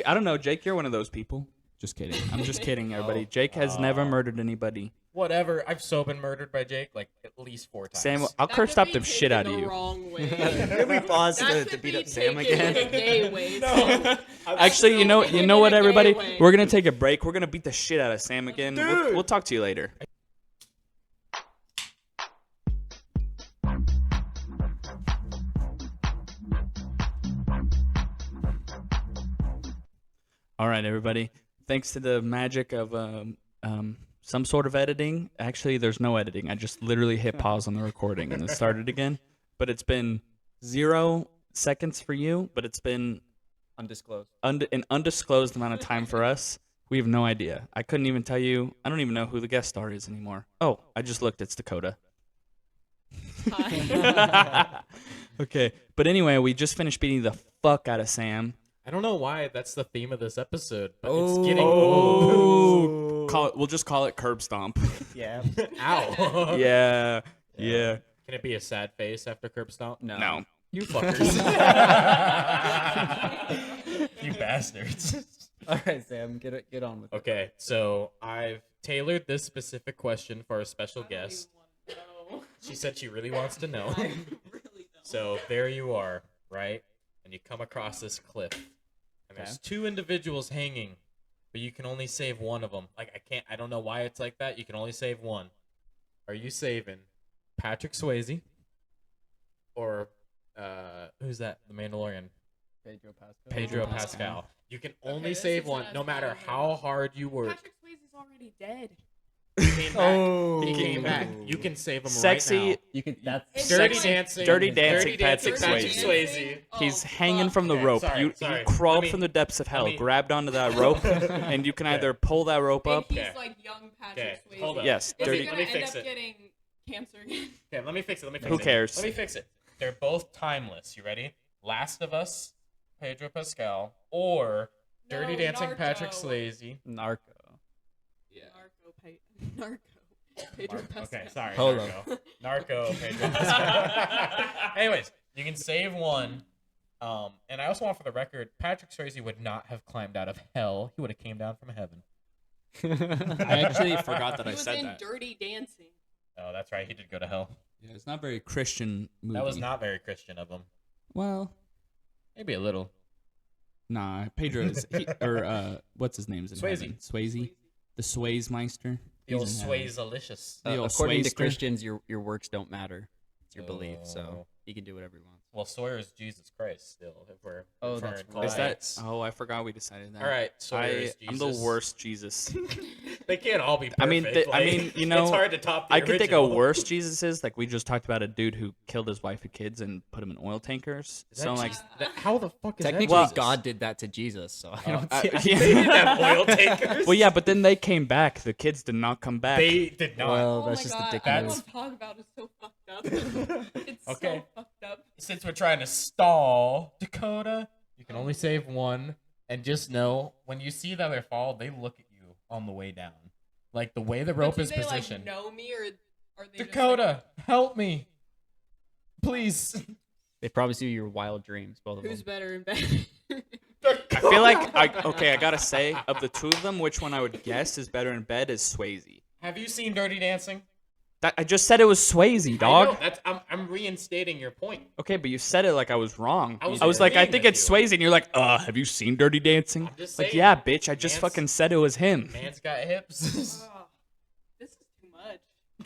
I don't know, Jake. You're one of those people. Just kidding. I'm just kidding, everybody. Jake has never murdered anybody. Whatever. I've so been murdered by Jake like at least 4 times. Sam, I'll That curb could stop be the shit out of taken the you. Wrong way. Can we pause That to could beat be up Sam taken again? in a gay way. No. Actually, you know in what, a gay everybody? way. We're gonna take a break. We're gonna beat the shit out of Sam again. Dude. We'll talk to you later. All right, everybody. Thanks to the magic of some sort of editing. Actually, there's no editing. I just literally hit pause on the recording and it started again. But it's been 0 seconds for you, but it's been Undisclosed. an undisclosed amount of time for us. We have no idea. I couldn't even tell you. I don't even know who the guest star is anymore. Oh, I just looked. It's Dakota. Hi. Okay. But anyway, we just finished beating the fuck out of Sam. I don't know why that's the theme of this episode, but Oh. it's getting old. We'll just call it Curb Stomp. Yeah. Ow. Yeah. Yeah. Can it be a sad face after Curb Stomp? No. No. You fuckers. You bastards. All right, Sam, get on with it. Okay, so I've tailored this specific question for our special I don't guest. even wanna know. She said she really wants to know. I really don't. So there you are, right? And you come across this cliff, and there's two individuals hanging, but you can only save one of them. Like I don't know why it's like that. You can only save one. Are you saving Patrick Swayze or who's that? The Mandalorian. Pedro Pascal. Pedro Pascal. Pascal. You can Okay, only this save isn't one, as no matter bad as how hard you work. Patrick Swayze's already dead. He came back. Oh. He came back. You can save him Sexy, right now. You can. That's It's Dirty like- Dancing. Dirty Dancing Patrick Swayze. He's Oh, hanging fuck. from the Okay, rope. sorry, you sorry. crawled Let me- from the depths of hell, me- grabbed onto that rope, and you can Okay. either pull that rope And up. he's Okay. like young Patrick Okay, Swayze. hold up. Yes, Is dirty. he gonna Let me end fix up it. getting cancer again? Okay, let me fix it. Let me fix Who it. cares? Let me fix it. They're both timeless. You ready? Last of Us, Pedro Pascal, or Dirty No, Dancing Patrick Narco. Swayze. Narco. Yeah. Narco. Pedro Pascal. Okay, sorry. Hold Narco, Pedro Pascal. Anyways, you can save one. And I also want for the record, Patrick Swayze would not have climbed out of hell. He would have came down from heaven. I actually forgot that He I was said in that. Dirty Dancing. Oh, that's right. He did go to hell. Yeah, it's not very Christian movie. That was not very Christian of him. Well, Maybe a little. nah. Pedro is what's his name's in Swayze. heaven? Swayze, the Swayze Meister. The old He's in heaven. Swayze-alicious. The old According to Swayster. Christians, your works don't matter. It's your belief, Oh. so he can do whatever he wants. Well, Sawyer's Jesus Christ still. If we're Oh, if we're that's in right. Is that? climax. Oh, I forgot we decided that. All right, Sawyer's I'm Jesus. the worst Jesus. They can't all be perfect. I mean, you know, it's hard to top the I could think of original. worse Jesuses. Like we just talked about a dude who killed his wife and kids and put him in oil tankers. Is that So like, Jesus? How the fuck is Technically, that Jesus? God did that to Jesus, so I don't I- see. They didn't have oil tankers. well, yeah, but then they came back. The kids did not come back. They did not. Well, Oh that's my just God, a dick I don't move. want to talk about it. It's so fucked up. It's Okay. so fucked up. Since we're trying to stall Dakota, you can only save one. And just know, when you see the other fall, they look at you on the way down. Like the way the rope But is do they, positioned. Like, know me, or are they Dakota, help me. Please. They probably see your wild dreams, both of Just like, who's them. better in bed? I feel like I gotta say, of the two of them, which one I would guess is better in bed is Swayze. Have you seen Dirty Dancing? That I just said it was Swayze, I dog. know, that's, I'm reinstating your point. Okay, but you said it like I was wrong. I was like, I agreeing think with it's you. Swayze, and you're like, have you seen Dirty Dancing? I'm just Like, saying, yeah, bitch, I just man's- fucking said it was him. Man's got hips. Oh, this is too much.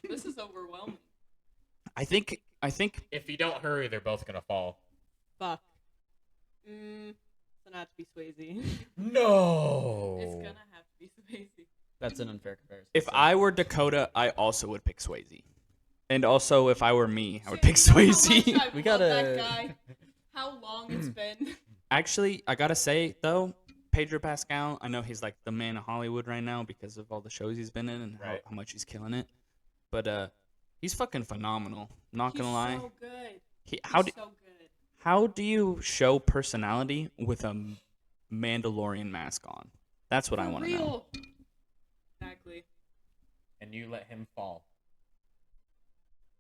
This is overwhelming. I think If you don't hurry, they're both gonna fall. Fuck. It's gonna have to be Swayze. No. It's gonna have to be Swayze. That's an unfair comparison. if so- I were Dakota, I also would pick Swayze. And also, if I were me, I would Dude, pick you know how much Swayze. I We love that gotta- guy? How long it's been? Actually, I gotta say though, Pedro Pascal, I know he's like the man of Hollywood right now because of all the shows he's been in and Right. how much he's killing it. But he's fucking phenomenal. Not gonna He's lie. so good. How He's do so good. how do you show personality with a Mandalorian mask on? That's what I For want to know. real. Exactly. And you let him fall.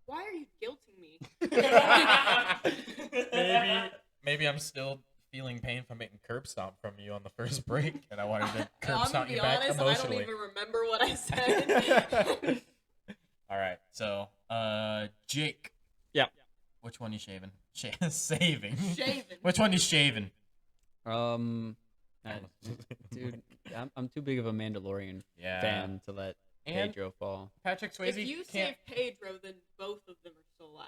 Why are you guilting me? maybe I'm still feeling pain from getting curb stomp from you on the first break, and I wanted to I'm curb gonna stomp be you back honest, I emotionally. don't even remember what I said. All right, so Jake. Yeah. Which one you shaving? Saving. Shaving. Which one you shaving? Dude, I'm too big of a Mandalorian Yeah. fan to let And Pedro fall. Patrick Swayze If you can't. save Pedro, then both of them are still alive.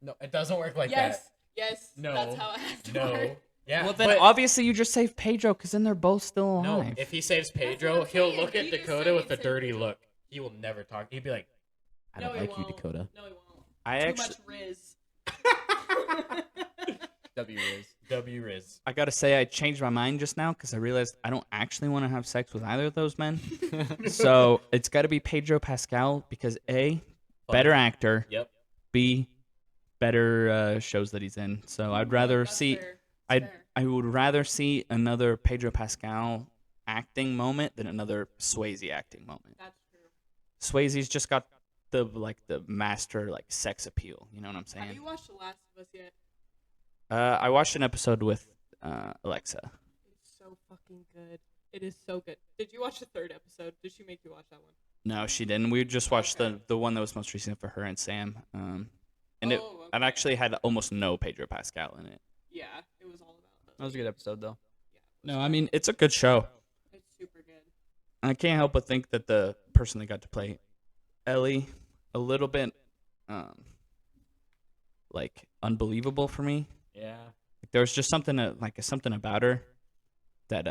No, it doesn't work like yes, that. yes. No. That's how it has to No. work. Yeah. Well, then but- obviously you just save Pedro because then they're both still No, alive. if he saves what Pedro, I'm he'll saying. look at He just Dakota with a saves dirty Pedro. look. He will never talk. He'd be like, I No, don't he like you, won't. Dakota. No, he won't. I Too actually, much Riz. W is. W Riz. I gotta say, I changed my mind just now because I realized I don't actually want to have sex with either of those men. So it's got to be Pedro Pascal because A, better actor, Yep. B, better shows that he's in. So I'd rather That's see, fair. That's fair. I would rather see another Pedro Pascal acting moment than another Swayze acting moment. That's true. Swayze's just got the master sex appeal. You know what I'm Have saying? you watched The Last of Us yet? I watched an episode with Alexa. It's so fucking good. It is so good. Did you watch the third episode? Did she make you watch that one? No, she didn't. We just watched Okay. the one that was most recent for her and Sam. And it Okay. actually had almost no Pedro Pascal in it. Yeah, it was all about. That was a good episode though. Yeah, No, I mean it's a good show. it's super good. I can't help but think that the person that got to play Ellie a little bit like unbelievable for me. Yeah. Like, there was just something something about her that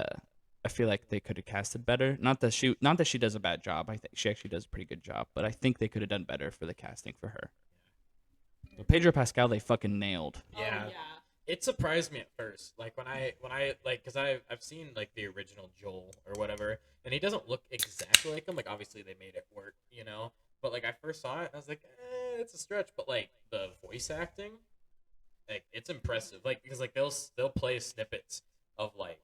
I feel like they could have casted better. Not that she does a bad job. I think she actually does a pretty good job, but I think they could have done better for the casting for her. But Pedro Pascal they fucking nailed. Yeah. Oh, yeah. It surprised me at first, like when I like, because I've seen like the original Joel or whatever, and he doesn't look exactly like him. Like obviously they made it work, you know. But like I first saw it, I was like, it's a stretch. But like the voice acting, like it's impressive. Like because like they'll play snippets of like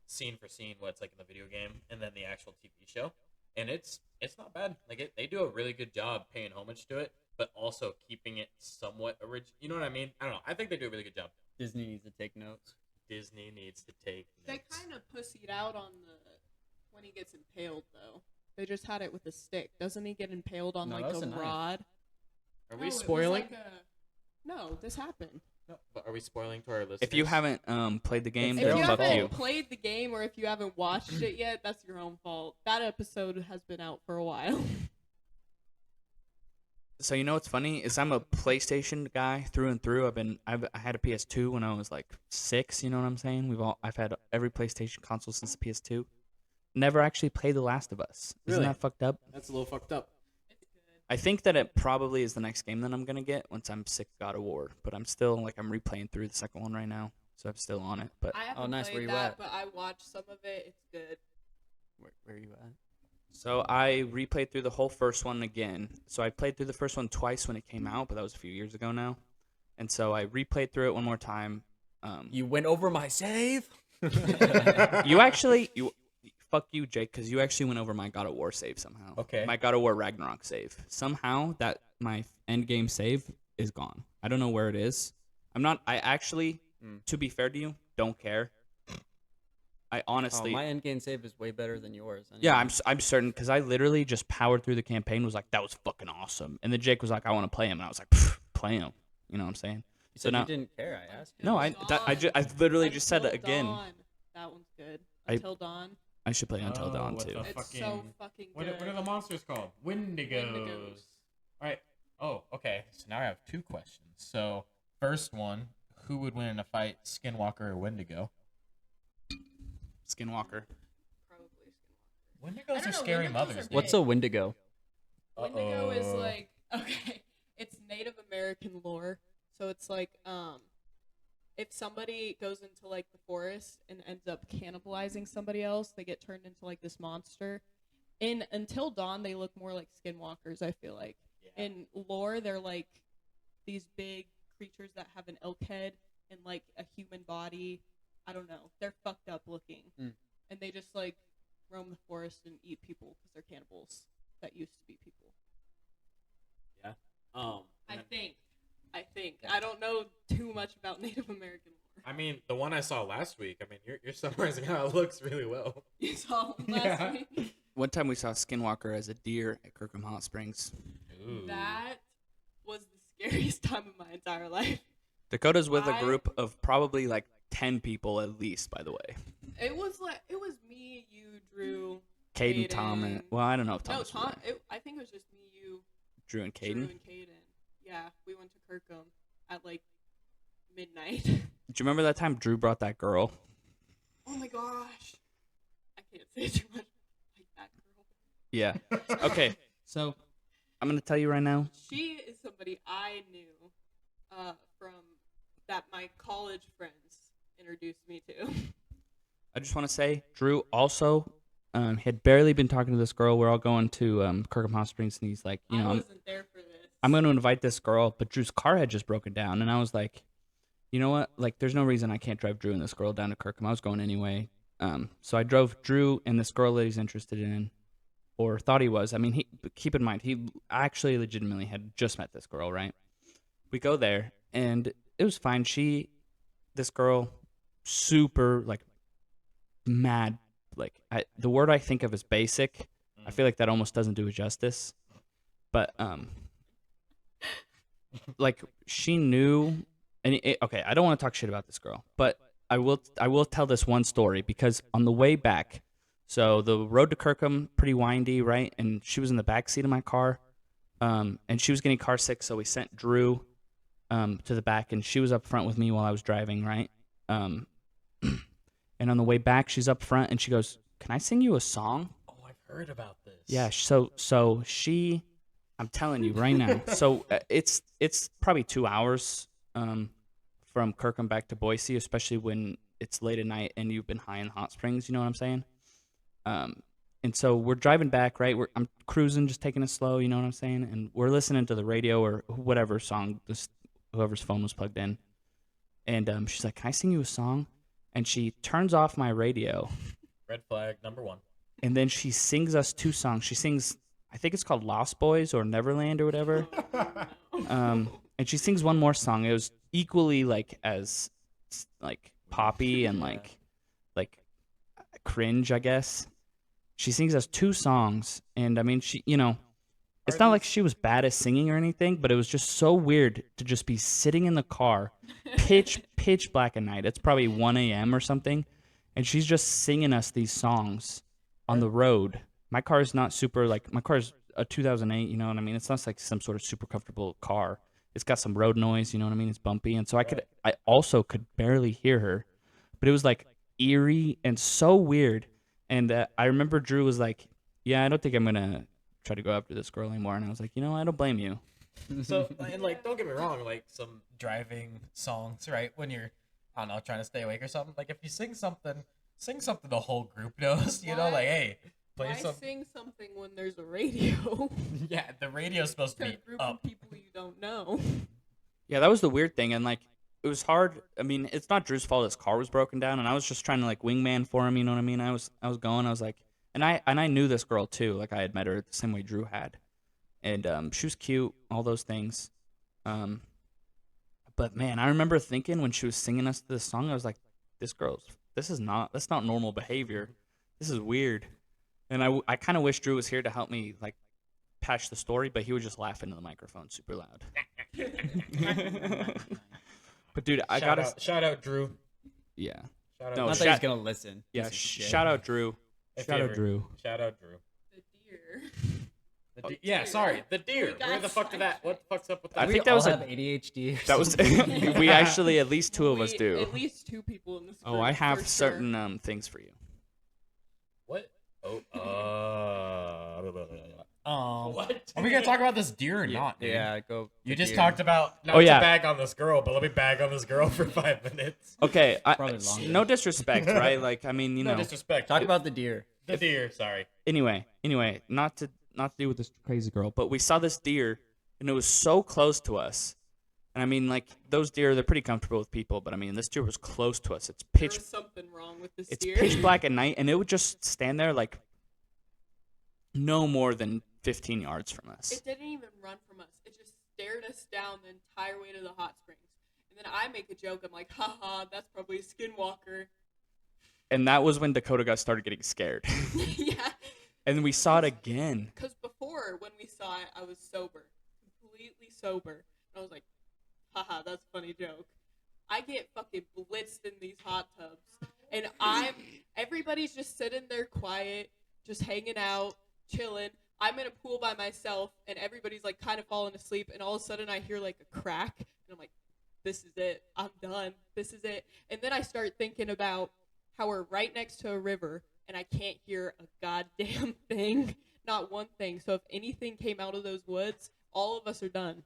scene for scene what's like in the video game and then the actual TV show, and it's not bad. Like they do a really good job paying homage to it, but also keeping it somewhat original. You know what I mean? I don't know. I think they do a really good job. Disney needs to take notes. Disney needs to take They notes. kind of pussied out on the when he gets impaled though. They just had it with a stick. Doesn't he get impaled on No, like that was a a knife. rod? Are No, we it was spoiling? like No, this happened. No, but are we spoiling to our listeners? If you haven't played the game, If If then you their fuck haven't you. played the game or if you haven't watched it yet, that's your own fault. That episode has been out for a while. So you know what's funny is I'm a PlayStation guy through and through. I had a PS2 when I was like 6. You know what I'm saying? I've had every PlayStation console since the PS2. Never actually played The Last of Us. Isn't Really? that fucked up? That's a little fucked up. It's good. I think that it probably is the next game that I'm gonna get once I'm sick of God of War. But I'm still I'm replaying through the second one right now, so I'm still on it. But I haven't nice. played Where you that, at? but I watched some of it. It's good. Where are you at? so I replayed through the whole first one again. So I played through the first one twice when it came out, but that was a few years ago now. And so I replayed through it one more time. You went over my save. You actually fuck you, Jake, because you actually went over my God of War save somehow. Okay. My God of War Ragnarok save. Somehow that my end game save is gone. I don't know where it is. I actually, to be fair to you, don't care. I honestly, My end game save is way better than yours. yeah, anyway. I'm certain because I literally just powered through the campaign. Was like that was fucking awesome, and then Jake was like, I want to play him, and I was like, play him. You know what I'm saying? You So said now, you didn't care. I asked you. no, I literally just said it Until again. Dawn. That one's good. I- Until Dawn. I should play Until Dawn with too. the It's fucking, so fucking What good. are the monsters called? Wendigos. Wendigos. All right. Oh, okay. So now I have two questions. So first one, who would win in a fight, Skinwalker or Wendigo? Skinwalker. Probably Skinwalker. I Wendigos don't are know, scary Wendigos mothers. are dude. What's a Wendigo? Wendigo is Uh-oh. like okay, it's Native American lore. So it's like if somebody goes into like the forest and ends up cannibalizing somebody else, they get turned into like this monster. In Until Dawn, they look more like skinwalkers, I feel like. Yeah. In lore, they're like these big creatures that have an elk head and like a human body. I don't know. They're fucked up looking. Mm. And they just like roam the forest and eat people because they're cannibals that used to be people. Yeah. I think. I don't know too much about Native American lore. I mean, the one I saw last week. I mean, you're summarizing how it looks really well. You saw last Yeah. week? One time we saw Skinwalker as a deer at Kirkham Hot Springs. Ooh. That was the scariest time of my entire life. Dakota's with a I- group of probably like 10 people at least, by the way. It was me, you, Drew. Caden, Tom, and Caden. well, I don't know if No, Thomas was Tom. there. I think it was just me, you, Drew and Drew, Caden. and Caden. Yeah, we went to Kirkham at like midnight. Did you remember that time Drew brought that girl? Oh my gosh! I can't say too much like that girl. Yeah. Okay. So I'm gonna tell you right now. She is somebody I knew from that my college friends introduced me to. I just want to say Drew also had barely been talking to this girl. We're all going to Kirkham Hot Springs, and he's like, I I'm wasn't there for this. going to invite this girl, but Drew's car had just broken down, and I was like, you know what? Like, there's no reason I can't drive Drew and this girl down to Kirkham. I was going anyway. So I drove Drew and this girl that he's interested in, or thought he was. I mean, keep in mind, he actually legitimately had just met this girl, right? We go there, and it was fine. She this girl, super like mad. Like the word I think of is basic. I feel like that almost doesn't do it justice. But like she knew, and okay, I don't want to talk shit about this girl, but I will tell this one story because on the way back, so the road to Kirkham pretty windy, right? And she was in the back seat of my car, and she was getting car sick, so we sent Drew to the back, and she was up front with me while I was driving, right? Um, and on the way back, she's up front, and she goes, "Can I sing you a song?" Oh, I've heard about this. Yeah. So she, I'm telling you right now. So it's probably 2 hours from Kirkham back to Boise, especially when it's late at night and you've been high in hot springs. You know what I'm saying? And so we're driving back, right? I'm cruising, just taking it slow. You know what I'm saying? And we're listening to the radio or whatever song whoever's phone was plugged in. And she's like, "Can I sing you a song?" And she turns off my radio. Red flag number 1. And then she sings us 2 songs. She sings, I think it's called Lost Boys or Neverland or whatever. And she sings one more song. It was equally like as like poppy and like cringe, I guess. She sings us 2 songs, and I mean, she, it's not like she was bad at singing or anything, but it was just so weird to just be sitting in the car, pitch black at night. It's probably 1 a.m. or something, and she's just singing us these songs on the road. My car is not super, like, my car is a 2008, you know what I mean? It's not like some sort of super comfortable car. It's got some road noise, you know what I mean? It's bumpy, and so I also could barely hear her, but it was like eerie and so weird. And I remember Drew was like, "Yeah, I don't think I'm gonna try to go after this girl anymore." And I was like, I don't blame you. So, and like, don't get me wrong, like some driving songs, right? When you're, I don't know, trying to stay awake or something. Like if you sing something the whole group knows, you know, like, hey, play Why something. sing something when there's a radio? Yeah, the radio's supposed to To be a group up. of people you don't know. Yeah, that was the weird thing, and like it was hard. I mean, it's not Drew's fault his car was broken down, and I was just trying to like wingman for him. You know what I mean? I was going. I was like, and I knew this girl too. Like I had met her the same way Drew had, and she was cute, all those things. But man, I remember thinking when she was singing us this song, I was like, that's not normal behavior. This is weird. And I kind of wish Drew was here to help me like patch the story, but he would just laugh into the microphone super loud. But dude, I gotta shout out Drew. yeah. Shout out No, Not shout- that he's gonna listen. Yeah, Piece of shit. shout out Drew. If Shout you out ever- Drew. Shout out Drew. The deer. Yeah, deer. sorry, the deer. We got Where the fuck did that? What the fuck's up with that? I think We that all was a- have ADHD. That was we actually at least 2 of us do. At least 2 people in this group. Oh, I have for certain sure. things for you. What? What? Are we gonna talk about this deer or not? Dude? Yeah, go. You the just deer. talked about not Oh, yeah. to bag on this girl, but let me bag on this girl for 5 minutes. Okay, Probably longer. no disrespect, right? Like I mean, No disrespect. Talk about the deer. the deer. Sorry. Anyway, not to do with this crazy girl, but we saw this deer and it was so close to us. And I mean, like those deer, they're pretty comfortable with people, but I mean, this deer was close to us. It's There pitch was something wrong with this it's deer. pitch black at night, and it would just stand there like no more than 15 yards from us. It didn't even run from us. It just stared us down the entire way to the hot springs. And then I make a joke. I'm like, haha, that's probably a skinwalker. And that was when Dakota started getting scared. Yeah. And we saw it again. Because before, when we saw it, I was sober. Completely sober. And I was like, haha, that's a funny joke. I get fucking blitzed in these hot tubs. And everybody's just sitting there quiet, just hanging out, chilling. I'm in a pool by myself, and everybody's like kind of falling asleep. And all of a sudden, I hear like a crack. And I'm like, this is it. I'm done. This is it. And then I start thinking about how we're right next to a river, and I can't hear a goddamn thing. Not one thing. So if anything came out of those woods, all of us are done.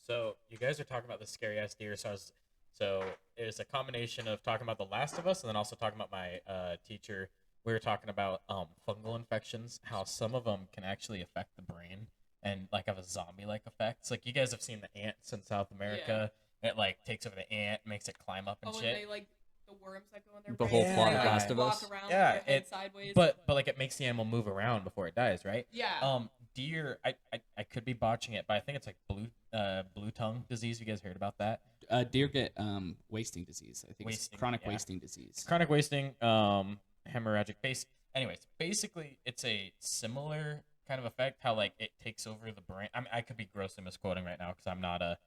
So you guys are talking about the scary ass deer. So it was a combination of talking about The Last of Us and then also talking about my teacher. We were talking about fungal infections, how some of them can actually affect the brain and like have a zombie-like effects. Like you guys have seen the ants in South America. It like takes over the ant, makes it climb up and Oh, shit. and they like the worms that go in their The brain. whole plot of Yeah. Last of Walk Us. around Yeah, with their head it- sideways. but like it makes the animal move around before it dies, right? Yeah. Deer, I could be botching it, but I think it's like blue tongue disease. You guys heard about that? deer get wasting disease. I think it's Wasting, chronic yeah. wasting disease. Chronic wasting, hemorrhagic base. Anyways, basically, it's a similar kind of effect. How like it takes over the brain. I could be grossly misquoting right now because I'm not a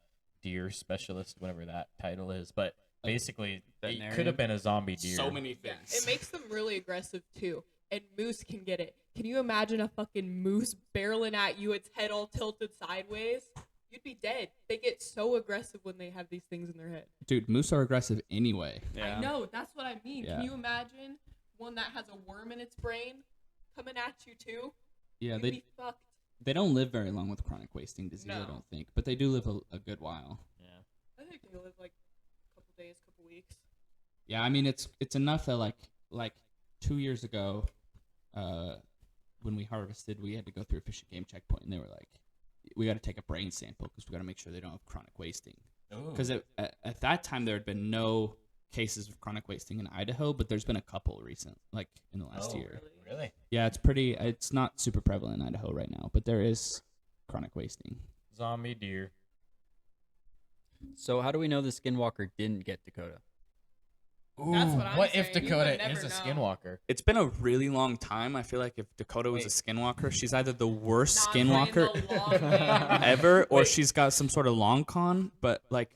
deer specialist, whatever that title is. But basically, it could veterinarian? have been a zombie deer. So many Yeah, things. it makes them really aggressive too. And moose can get it. Can you imagine a fucking moose barreling at you, its head all tilted sideways? You'd be dead. They get so aggressive when they have these things in their head. Dude, moose are aggressive anyway. Yeah. I know, that's what I mean. Yeah. Can you imagine one that has a worm in its brain coming at you too? Yeah, You'd they be fucked. they don't live very long with chronic wasting disease, I No. don't think, but they do live a good while. Yeah. I think they live like a couple days, couple weeks. Yeah, I mean it's enough that like 2 years ago, when we harvested, we had to go through a fish and game checkpoint, and they were like, we got to take a brain sample because we got to make sure they don't have chronic wasting. Because at that time there had been no cases of chronic wasting in Idaho, but there's been a couple recent, like in the last year. Really? Yeah, it's not super prevalent in Idaho right now, but there is chronic wasting. Zombie deer. So how do we know the skinwalker didn't get Dakota? Ooh, That's what I'm if saying. You would Dakota never is a know. skinwalker? It's been a really long time. I feel like if Dakota was a skinwalker, she's either the worst Not playing skinwalker the long game. ever, or Wait. she's got some sort of long con. But like,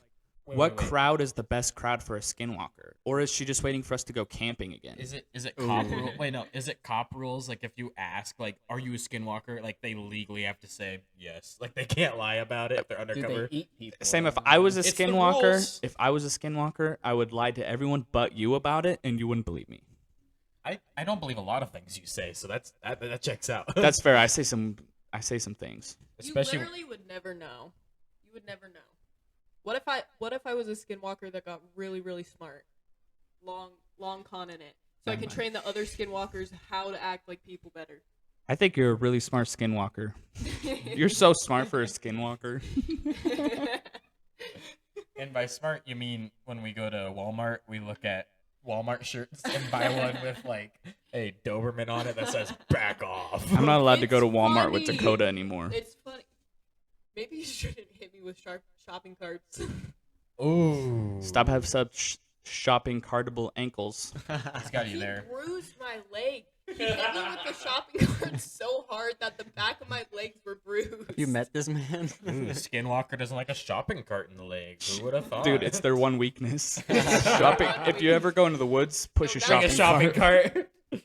what crowd is the best crowd for a skinwalker? Or is she just waiting for us to go camping again? Is it cop rule? Wait, no. Is it cop rules? Like, if you ask, like, are you a skinwalker? Like, they legally have to say yes. Like, they can't lie about it if they're undercover. eat people? Same if I was a It's the skinwalker. rules. If I was a skinwalker, I would lie to everyone but you about it, and you wouldn't believe me. I don't believe a lot of things you say, so that checks out. That's fair. I say some things. Especially You literally would never know. You would never know. What if I was a skinwalker that got really, really smart? Long con in it. So I can train the other skinwalkers how to act like people better. I think you're a really smart skinwalker. You're so smart for a skinwalker. And by smart, you mean when we go to Walmart, we look at Walmart shirts and buy one with like a Doberman on it that says "back off." I'm not allowed to go to It's Walmart with funny. Dakota anymore. It's funny. Maybe you shouldn't hit me with sharp shopping carts. Ooh. Stop having such shopping cartable ankles. It's got you He there. bruised my leg. He hit me with the shopping cart so hard that the back of my legs were bruised. You met this man? Ooh, Skinwalker doesn't like a shopping cart in the leg. Who would have thought? Dude, it's their one weakness. Shopping. If you ever go into the woods, push a Bring Bring shopping, a shopping cart. cart.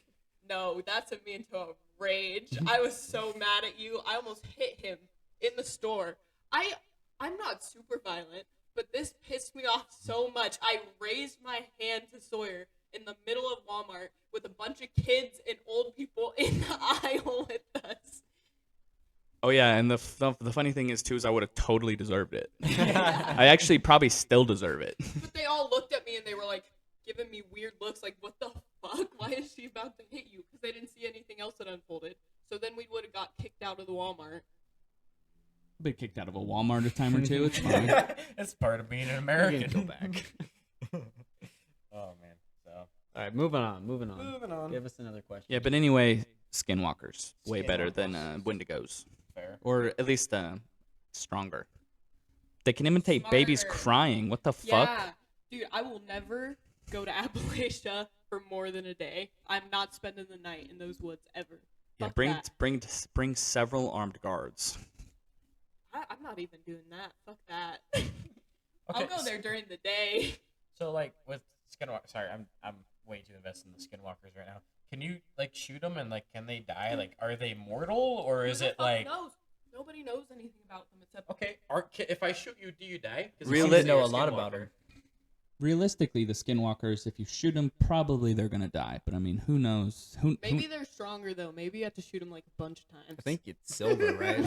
No, that sent me into a rage. I was so mad at you. I almost hit him in the store. I'm not super violent, but this pissed me off so much. I raised my hand to Sawyer in the middle of Walmart with a bunch of kids and old people in the aisle with us. Oh yeah, and the funny thing is too is I would have totally deserved it. I actually probably still deserve it. But they all looked at me and they were like giving me weird looks like, what the fuck? Why is she about to hit you? Because they didn't see anything else that unfolded. So then we would have got kicked out of the Walmart. Been kicked out of a Walmart a time or two. It's fine. It's part of being an You American. can go back. Oh man. So All right, moving on. Moving on. on. Give us another question. Yeah, but anyway, skinwalkers way better than Skinwalkers. Wendigos, fair. or at least stronger. They can imitate babies Smarter. crying. What the fuck? Yeah. Dude, I will never go to Appalachia for more than a day. I'm not spending the night in those woods ever. Yeah, Fuck bring that. bring several armed guards. I'm not even doing that. Fuck that. I'll Okay, go there during the day. So like with Skinwalker, sorry, I'm way too invested in the Skinwalkers right now. Can you like shoot them and like can they die? Like are they mortal or is Who the it fuck like knows? Nobody knows anything about them except okay? If I shoot you, do you die? 'Cause Real- you They say know you're a lot about Skinwalker. her. Realistically, the skinwalkers, if you shoot them, probably they're gonna die. But I mean, who knows? maybe they're stronger though. Maybe you have to shoot them like a bunch of times. I think it's silver, right?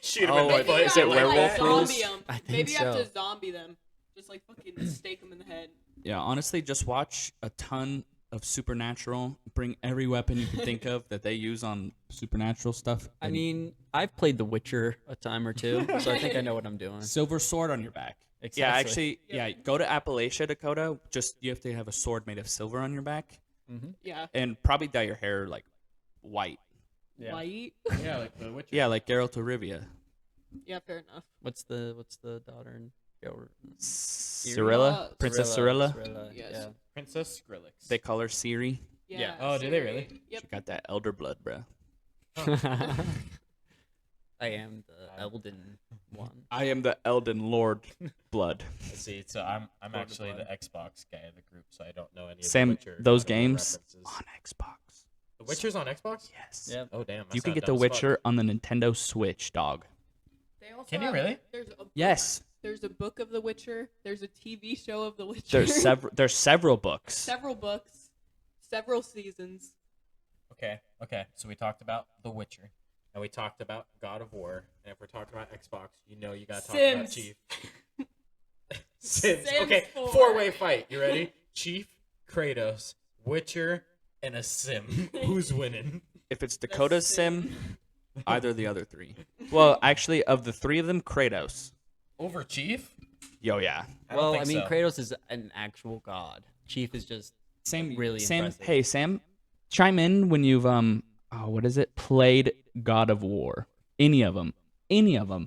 Shoot him Oh, in the Maybe foot. you is have it to, werewolf rules? zombie 'em. I think Maybe you have so. to zombie them. Just like fucking stake them in the head. Yeah, honestly, just watch a ton of Supernatural. Bring every weapon you can think of that they use on Supernatural stuff. I and mean, I've played The Witcher a time or two, so I think I know what I'm doing. silver sword on your back. Yeah, Exactly. actually, Yeah. yeah. Go to Appalachia, Dakota. Just you have to have a sword made of silver on your back, Yeah. and probably dye your hair like white. Yeah. White. Yeah, like the Witcher. Yeah, like Geralt of Rivia. Yeah, fair enough. What's the daughter in Cirilla, Princess Cirilla. Yes. Yeah. Princess Skrillex. They call her Siri. Yeah. Oh, do they Siri. really? Yep. She got that elder blood, bro. I am the Elden one. I am the Elden Lord blood. Let's see. So I'm Lord actually of the Xbox guy of the group, so I don't know any of Sam, the Witcher those God of War games references. on Xbox. The Witcher's on Xbox? Yes. Yeah. Oh damn. You can get The Witcher on the Nintendo Switch, dog. They also Can you have- really? There's a book. Yes. There's a book of The Witcher. There's a TV show of The Witcher. There's several books. several books, several seasons. Okay. So we talked about The Witcher, and we talked about God of War, and if we're talking about Xbox, you know you gotta talk about Sims. Chief. Sims. Sims Okay, 4. four-way fight. You ready? Chief, Kratos, Witcher, and a Sim. Who's winning? If it's Dakota's sim, either of the other three. Well, actually, of the three of them, Kratos. Over Chief? Yo, yeah. Well, I think mean, so. Kratos is an actual god. Chief is just really Sam, impressive. hey, Sam, chime in when you've, played God of War. Any of them.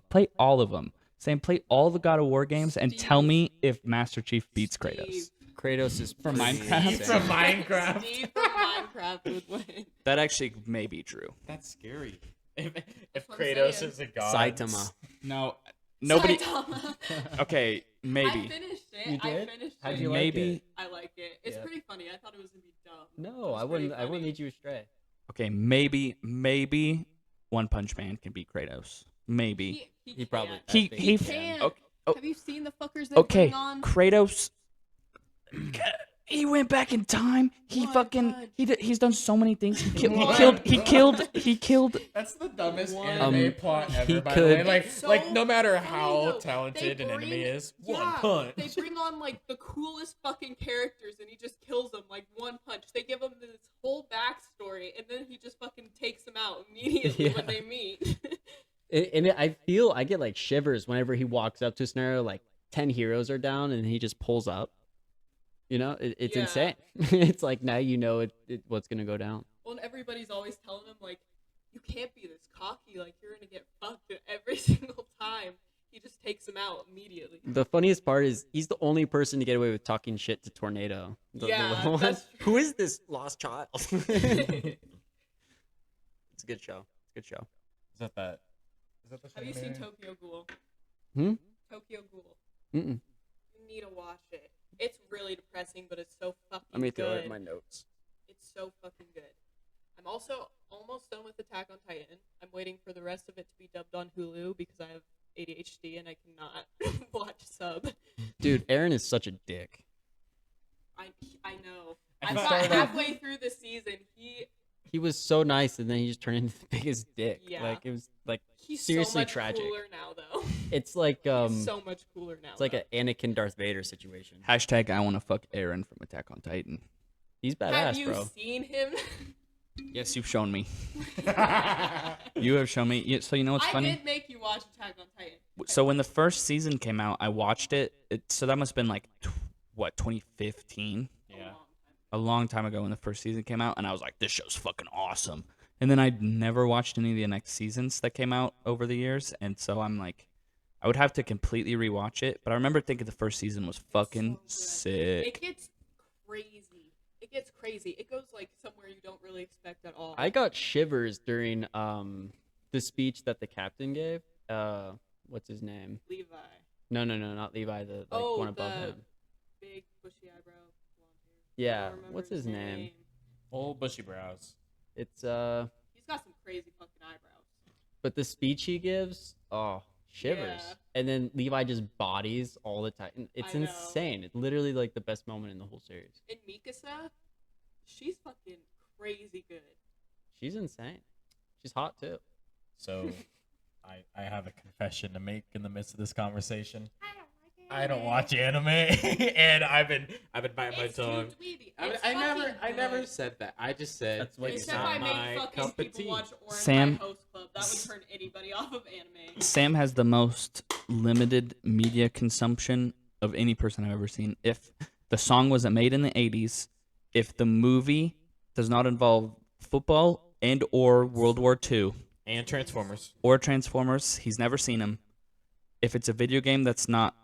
Play all of them. Sam, play all the God of War games and tell me if Master Chief beats Kratos. Steve. Kratos is From pretty Minecraft? insane. From Minecraft. Steve from Minecraft would win. That actually may be true. That's scary. If That's what I'm Kratos saying. is a god. Saitama. No, nobody. Saitama. Okay, I maybe. finished it. You I did? finished How'd it. you like Maybe. it? I like it. It's Yeah. pretty funny. I thought it was gonna be dumb. No, It was I wouldn't. pretty I wouldn't funny. lead you astray. Okay, maybe One Punch Man can beat Kratos. Maybe. He probably. can't. I He- think he Can't. Okay. Oh. Have you seen the fuckers they Okay, bring on? Kratos. He went back in time. He One fucking punch. he's done so many things. He One killed. That's the dumbest One- anime plot he ever, by the could- way. Like, It's so like no matter funny, how though. talented They an enemy bring- is, one Yeah, punch. They bring on like the coolest fucking characters and he just kills them like one punch. They give him this whole backstory and then he just fucking takes them out immediately when Yeah. they meet. I get like shivers whenever he walks up to a scenario like 10 heroes are down and he just pulls up. You know, it's Yeah. insane. It's like now you know what's gonna go down. Well, and everybody's always telling him like, you can't be this cocky. Like you're gonna get fucked every single time. He just takes him out immediately. The funniest part is he's the only person to get away with talking shit to Tornado. The Yeah, little one. that's Who is this lost child? It's a good show. It's a good show. Is that that? Is that the Have you seen anime? Tokyo Ghoul? Hmm? Tokyo Ghoul. Mm-mm. You need to watch it. It's really depressing, but it's so fucking Let me good. throw it in my notes. It's so fucking good. I'm also almost done with Attack on Titan. I'm waiting for the rest of it to be dubbed on Hulu because I have ADHD and I cannot watch sub. Dude, Aaron is such a dick. I know. I I thought thought that- halfway through the season He was so nice, and then he just turned into the biggest dick. Yeah. Like it was like he's seriously so much tragic. cooler now though. It's like He's so much cooler now. it's like though. an Anakin Darth Vader situation. Hashtag I want to fuck Aaron from Attack on Titan. He's Have badass, you bro. seen him? Yes, you've shown me. You have shown me. So you know what's I funny? did make you watch Attack on Titan. So when the first season came out, I watched it. So that must have been like, what, 2015? A Yeah. long time. A long time ago when the first season came out, and I was like, this show's fucking awesome. And then I'd never watched any of the next seasons that came out over the years, and so I'm like, I would have to completely rewatch it. But I remember thinking the first season was fucking So good. It sick. gets crazy. It gets crazy. It goes like somewhere you don't really expect at all. I got shivers during the speech that the captain gave. What's his name? Levi. No, not Levi. The Oh, one above the- him. Big bushy eyebrow. Blonde hair. I Yeah. don't remember What's his name? Old bushy brows. It's He's got some crazy fucking eyebrows. but the speech he gives, oh, shivers. Yeah. And then Levi just bodies all the time. It's I know. insane. It's literally like the best moment in the whole series. And Mikasa, she's fucking crazy good. She's insane. She's hot too. So, I have a confession to make in the midst of this conversation. I don't like it. I don't watch anime, and I've been biting my It's too tongue. dweeby. I It's I never fucking said that. I just said That's what good. you it's Except said. I not my make fucking cup of people tea. watch Orange Sam- by Host Club. That would turn anybody off of anime. Sam has the most limited media consumption of any person I've ever seen. If the song wasn't made in the 80s, if the movie does not involve football and or World War II And Transformers. or Transformers, he's never seen them. If it's a video game that's not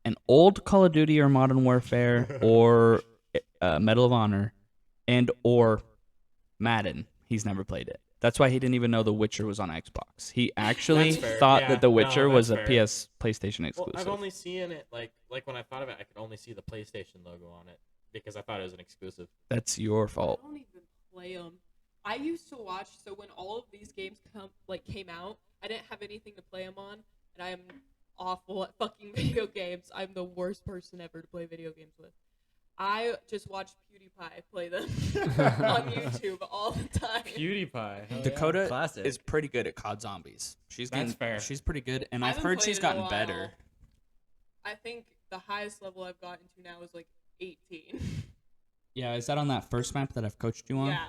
an old Call of Duty or Modern Warfare or Medal of Honor and or Madden. He's never played it. That's why he didn't even know The Witcher was on Xbox. He actually That's fair. thought Yeah, that The no, Witcher that's was a fair. PlayStation exclusive. Well, I've only seen it like when I thought of it, I could only see the PlayStation logo on it because I thought it was an exclusive. That's your I fault. don't even play them. I used to watch. So when all of these games came out, I didn't have anything to play them on, and I am awful at fucking video games. I'm the worst person ever to play video games with. I just watched PewDiePie play them on YouTube all the time. PewDiePie. hell yeah. Dakota Classic. is pretty good at COD Zombies. That's fair. She's pretty good, and I I've haven't heard played she's it in a gotten while. better. I think the highest level I've gotten to now is like 18. Yeah, is that on that first map that I've coached you on? Yeah,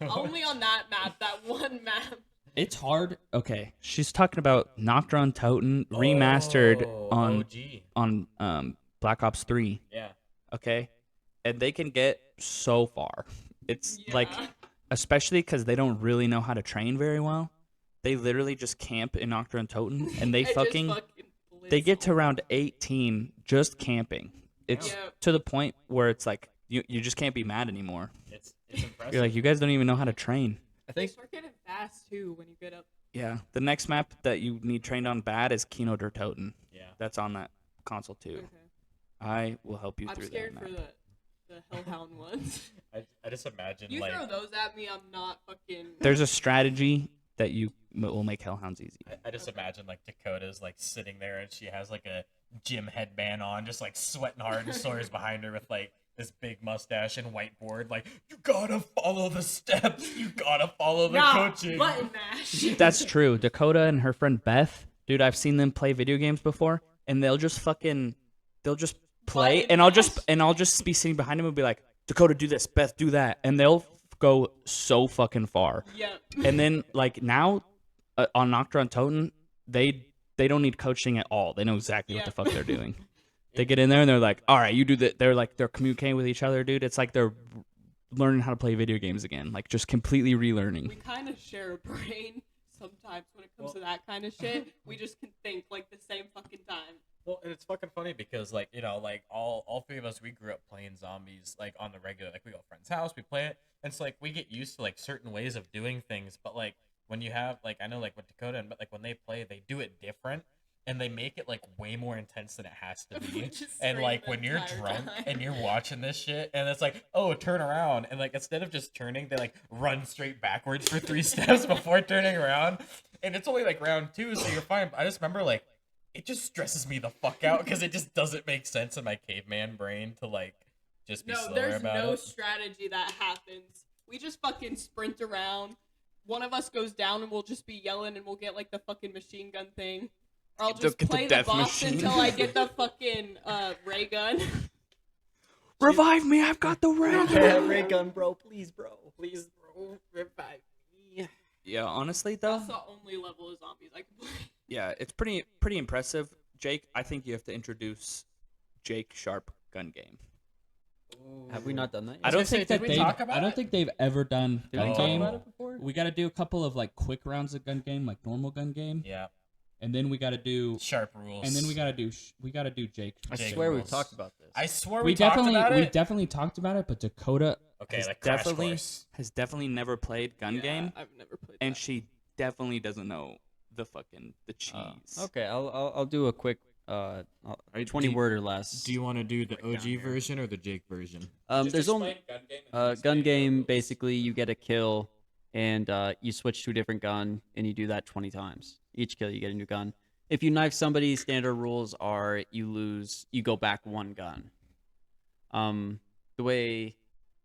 only on that map, that one map. It's hard. Okay, she's talking about Nocturne Toten remastered Oh, on OG. Black Ops 3. Yeah. Okay, and they can get so far. It's like, Yeah. especially because they don't really know how to train very well. They literally just camp in Nocturne Toten, and they It just they blitz get to all round 18 just camping. It's Yeah. to the point where it's like you just can't be mad anymore. It's impressive. You're like, you guys don't even know how to train. I They think start getting fast too when you get up. Yeah, the next map that you need trained on bad is Kino der Toten. Yeah. That's on that console too. Okay. I will help you I'm through scared that for map. the Hellhound ones. I just imagine You like throw those at me, I'm not fucking. There's a strategy that will make Hellhounds easy. I just imagine like Dakota's like sitting there and she has like a gym headband on, just like sweating hard, and Sawyer's behind her with like this big mustache and whiteboard. Like, you gotta follow the steps. You gotta follow the Nah, coaching. button mash. That's true. Dakota and her friend Beth, dude, I've seen them play video games before, and they'll just play, Button and mash. I'll just be sitting behind them and be like, Dakota, do this, Beth, do that, and they'll go so fucking far. Yep. And then like now, on Nocturne Toten, they don't need coaching at all. They know exactly what Yeah. the fuck they're doing. They get in there and they're like, all right, you do that. They're communicating with each other, dude. It's like they're learning how to play video games again, like just completely relearning. We kind of share a brain sometimes when it comes to that kind of shit. We just can think like the same fucking time. Well, and it's fucking funny because like, you know, like all three of us, we grew up playing zombies like on the regular. Like we go to a friend's house, we play it. And it's like we get used to like certain ways of doing things, but like when you have like, I know like with Dakota, but like when they play, they do it different. And they make it like way more intense than it has to be. Just And scream like the when you're entire drunk time. and you're watching this shit, and it's like, oh, turn around, and like instead of just turning, they like run straight backwards for 3 steps before turning around. And it's only like round 2, so you're fine. But I just remember like it just stresses me the fuck out because it just doesn't make sense in my caveman brain to like just be No, slower there's about no it. strategy that happens. We just fucking sprint around. One of us goes down and we'll just be yelling and we'll get like the fucking machine gun thing. Or I'll just Get the play the death boss machine. until I get the fucking ray gun. Revive me! I've got the ray. ray gun, bro. Please, bro. Please, bro, revive me. Yeah, honestly though, That's the only level of zombies I can play. yeah, it's pretty impressive. Jake, I think you have to introduce Jake Sharp gun game. Have we not done that yet? I don't gonna say, think did that we talk about I don't it? think they've ever done Did gun we talk game. about it before? We got to do a couple of like quick rounds of gun game, like normal gun game, Yeah, and then we got to do, sharp rules. and then we got to do Jake. I Jake swear we've rules. talked about this. I swear we talked definitely about it. definitely talked about it, but Dakota Okay, has like crash definitely course. has definitely never played gun Yeah, game, I've never played and that. she definitely doesn't know the cheese. Okay, I'll do a quick 20 word or less. Do you want to do the OG version or the Jake version? There's only gun game. Basically, you get a kill, and you switch to a different gun, and you do that 20 times. Each kill, you get a new gun. If you knife somebody, standard rules are you lose. You go back 1 gun. The way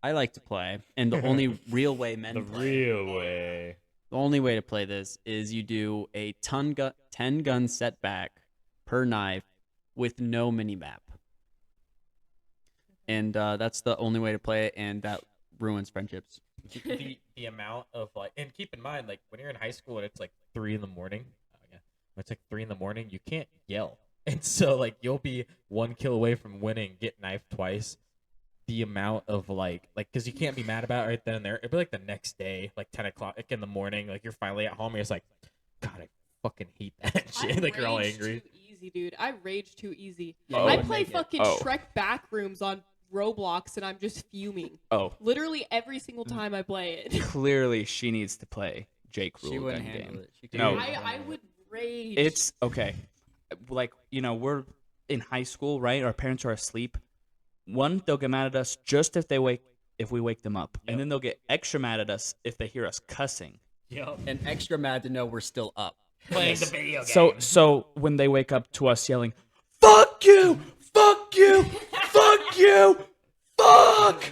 I like to play, and the only real way men play. way. The only way to play this is you do a 10 gun setback per knife with no mini map. And that's the only way to play it, and that ruins friendships. The amount of like, and keep in mind, like when you're in high school and it's like 3 in the morning, when it's like 3 in the morning, you can't yell, and so like you'll be 1 kill away from winning, get knifed twice. The amount of like, because you can't be mad about it right then and there. It'd be like the next day, like 10 o'clock, like in the morning, like you're finally at home, and you're just like, God, I fucking hate that shit. Like you're all rage angry. Too easy, dude. I rage too easy. Yeah, Oh. I you would play make it. fucking Oh. Shrek Backrooms on Roblox, and I'm just fuming. Oh, Literally every single time I play it. clearly she needs to play Jake She Rule wouldn't gun handle game. it. She No. couldn't I handle it. would rage. It's okay. Like, we're in high school, right? Our parents are asleep. One, they'll get mad at us just if we wake them up. And Yep. then they'll get extra mad at us if they hear us cussing. Yep. And extra mad to know we're still up. Playing the video game. So when they wake up to us yelling, "Fuck you! Fuck you! Fuck you! Fuck!"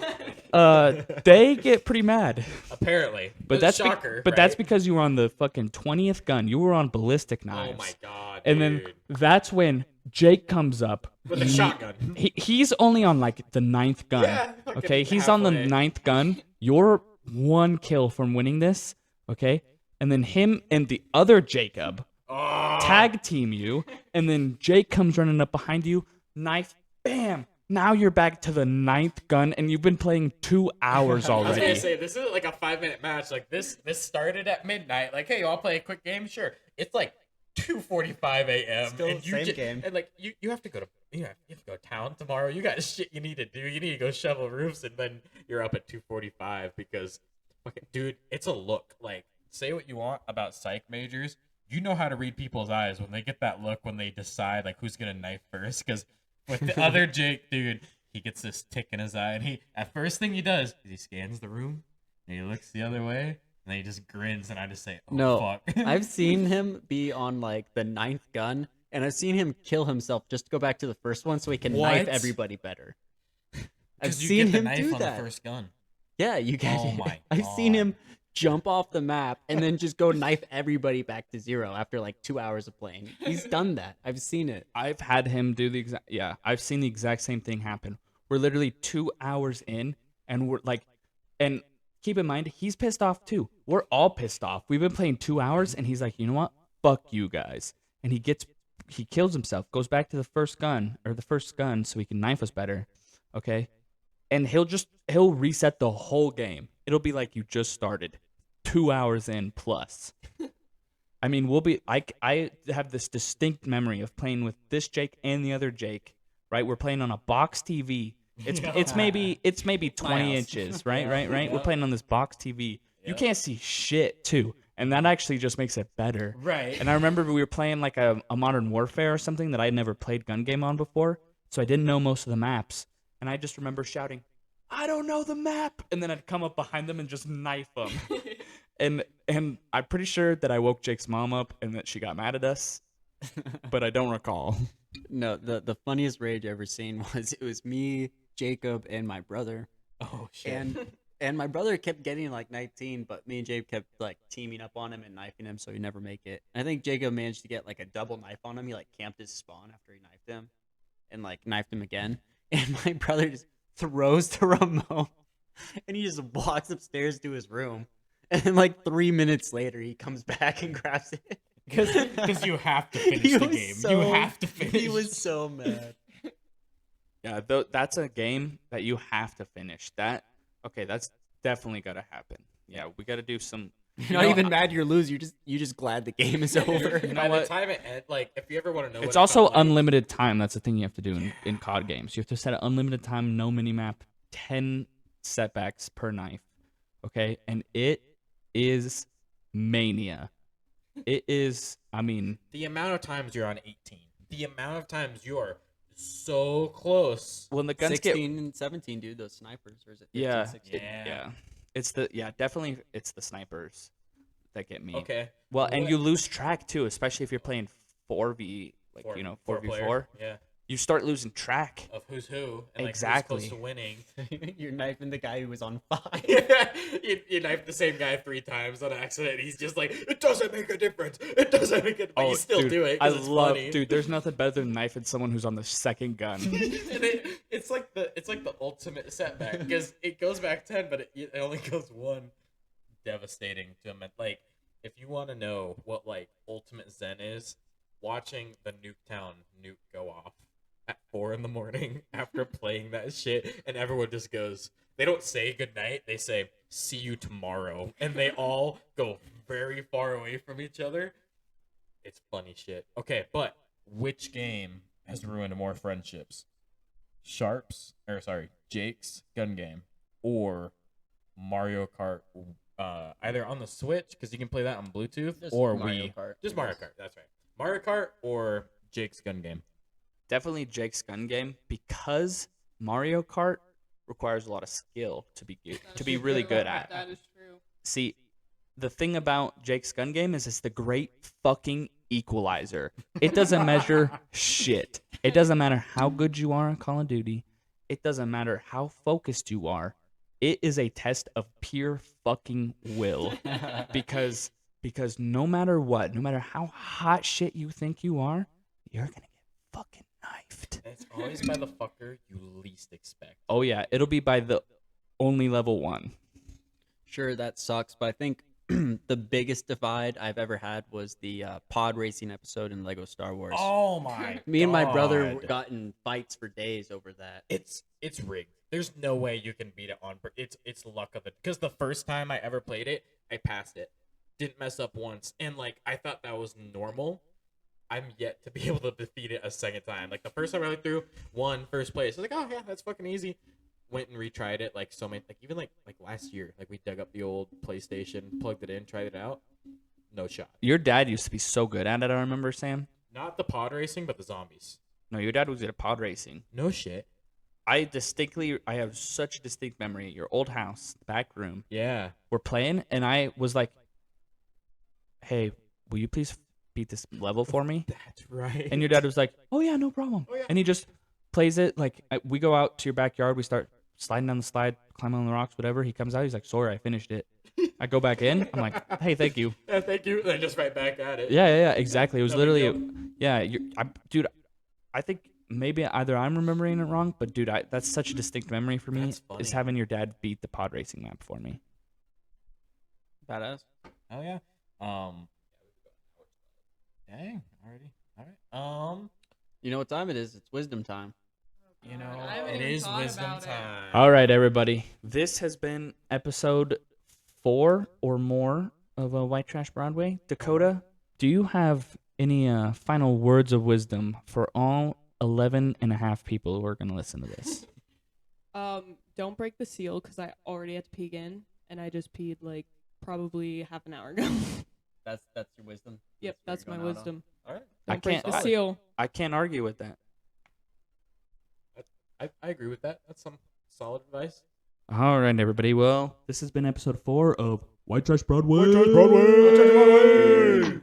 They get pretty mad. Apparently. But that's shocker. but that's right? because you were on the fucking 20th gun. You were on ballistic knives. Oh my god. And then dude. that's when Jake comes up. With a shotgun. He's only on like the 9th gun. Yeah, fucking Okay, he's on the halfway. 9th gun. You're 1 kill from winning this. Okay, and then him and the other Jacob Oh. tag team you, and then Jake comes running up behind you, knife, bam. Now you're back to the 9th gun, and you've been playing 2 hours I was gonna already. say this isn't like a 5-minute match. Like this started at midnight. Like, hey, you want to play a quick game? Sure. It's like 2:45 a.m. Still and the same game. And like you have to go to you have to go to town tomorrow. You got shit you need to do. You need to go shovel roofs, and then you're up at 2:45 because, fucking dude, it's a look. Like, say what you want about psych majors. You know how to read people's eyes when they get that look when they decide like who's gonna knife first. Because with the other Jake, dude, he gets this tick in his eye, and at first thing he does is he scans the room, and he looks the other way, and then he just grins, and I just say, "Oh No, fuck." I've seen him be on like the 9th gun, and I've seen him kill himself just to go back to the first one so he can knife What? everybody better. I've 'Cause you seen get the him knife do on that. the first gun. Yeah, you get Oh it. my I've seen God. him jump off the map and then just go knife everybody back to 0 after like 2 hours of playing. He's done that. I've seen it. I've had him do the exact. Yeah, I've seen the exact same thing happen. We're literally 2 hours in, and we're like, and keep in mind, he's pissed off too. We're all pissed off. We've been playing 2 hours, and he's like, you know what? Fuck you guys. And he kills himself, goes back to the first gun so he can knife us better. Okay. And he'll reset the whole game. It'll be like you just started 2 hours in plus. I mean, I have this distinct memory of playing with this Jake and the other Jake, right? We're playing on a box TV. It's maybe 20 house. inches, right? Yeah, Right. We're yeah. playing on this box TV. You Yeah. can't see shit too. And that actually just makes it better. Right. And I remember we were playing like a Modern Warfare or something that I had never played gun game on before, so I didn't know most of the maps. And I just remember shouting, "I don't know the map!" And then I'd come up behind them and just knife them. and I'm pretty sure that I woke Jake's mom up and that she got mad at us, but I don't recall. No, the funniest rage I ever seen was me, Jacob, and my brother. Oh shit. And my brother kept getting like 19, but me and Jacob kept like teaming up on him and knifing him so he'd never make it. And I think Jacob managed to get like a double knife on him. He like camped his spawn after he knifed him and like knifed him again. And my brother just throws the remote and he just walks upstairs to his room. And then like 3 minutes later, he comes back and grabs it. Because you have to finish He the was game. so- You have to finish. He was so mad. Yeah, that's a game that you have to finish. That's definitely gotta happen. Yeah, we gotta do some. You're not even mad you're losing. You're just glad the game is over. You know By what? the time it ends, like, if you ever want to know, what It's it also felt like, unlimited time. That's the thing you have to do in COD games. You have to set an unlimited time, no minimap, 10 setbacks per knife. Okay? And it is mania. It is, I mean, the amount of times you're on 18, the amount of times you are so close. when the guns 16 and 17, dude, those snipers. Or is it 15, Yeah. 16? Yeah. it's definitely it's the snipers that get me. Okay. Well, and What- you lose track too, especially if you're playing 4v, like, Four- 4v4. player, yeah. You start losing track. Of who's who and like Exactly. who's close to winning. You're knifing the guy who was on 5. you knife the same guy 3 times on accident. He's just like, it doesn't make a difference. It doesn't make it. But you still dude, do it. I 'Cause it's love, funny. dude. There's nothing better than knifing someone who's on the second gun. And it's like the ultimate setback because it goes back 10, but it only goes 1. Devastating to him. Like, if you want to know what like ultimate zen is, watching the Nuketown nuke go off at 4 in the morning after playing that shit, and everyone just goes. They don't say goodnight. They say see you tomorrow, and they all go very far away from each other. It's funny shit. Okay, but which game has ruined more friendships? Jake's gun game or Mario Kart, either on the Switch because you can play that on Bluetooth, Just or Mario Wii. Kart, Just I Mario guess. Kart. That's right. Mario Kart or Jake's gun game. Definitely Jake's gun game because Mario Kart requires a lot of skill to be good, That to is be really true. good at. That is true. See, the thing about Jake's gun game is it's the great fucking equalizer. It doesn't measure shit. It doesn't matter how good you are at Call of Duty. It doesn't matter how focused you are. It is a test of pure fucking will. because no matter what, no matter how hot shit you think you are, you're gonna get fucking knifed. And it's always by the fucker you least expect. Oh yeah, it'll be by the only level 1. Sure, that sucks, but I think the biggest divide I've ever had was the pod racing episode in Lego Star Wars. Oh my! Me and my brother God. got in fights for days over that. It's rigged. There's no way you can beat it on. It's luck of it. Because the first time I ever played it, I passed it, didn't mess up once, and like I thought that was normal. I'm yet to be able to defeat it a second time. Like the first time I went through, won first place. I was like, oh yeah, that's fucking easy. Went and retried it like so many, like even like last year, like we dug up the old PlayStation, plugged it in, tried it out. No shot. Your dad used to be so good at it, I remember, Sam. Not the pod racing, but the zombies. No, your dad was good at pod racing. No shit. I have such a distinct memory. Your old house, back room, Yeah. we're playing, and I was like, hey, will you please beat this level for me? That's right. And your dad was like, oh yeah, no problem. Oh, yeah. And he just plays it. Like, we go out to your backyard, we start sliding down the slide, climbing on the rocks, whatever. He comes out, he's like, sorry, I finished it. I go back in, I'm like, hey, thank you. Yeah, thank you. Then just right back at it. Yeah, exactly. It was No big literally, deal. yeah, dude, I think maybe either I'm remembering it wrong, but dude, that's such a distinct memory for me, That's funny. is having your dad beat the pod racing map for me. Badass. Oh yeah. Dang. Already. All right. You know what time it is? It's wisdom time. You know, I haven't it even is thought wisdom about it. time. All right, everybody. This has been episode 4 or more of White Trash Broadway. Dakota, do you have any final words of wisdom for all 11 and a half people who are going to listen to this? Don't break the seal because I already had to pee again, and I just peed like probably half an hour ago. That's your wisdom. Yep, what that's you're my going out on? wisdom. All right. Don't break the I- seal. I can't argue with that. I agree with that. That's some solid advice. All right, everybody. Well, this has been episode 4 of White Trash Broadway. White Trash Broadway.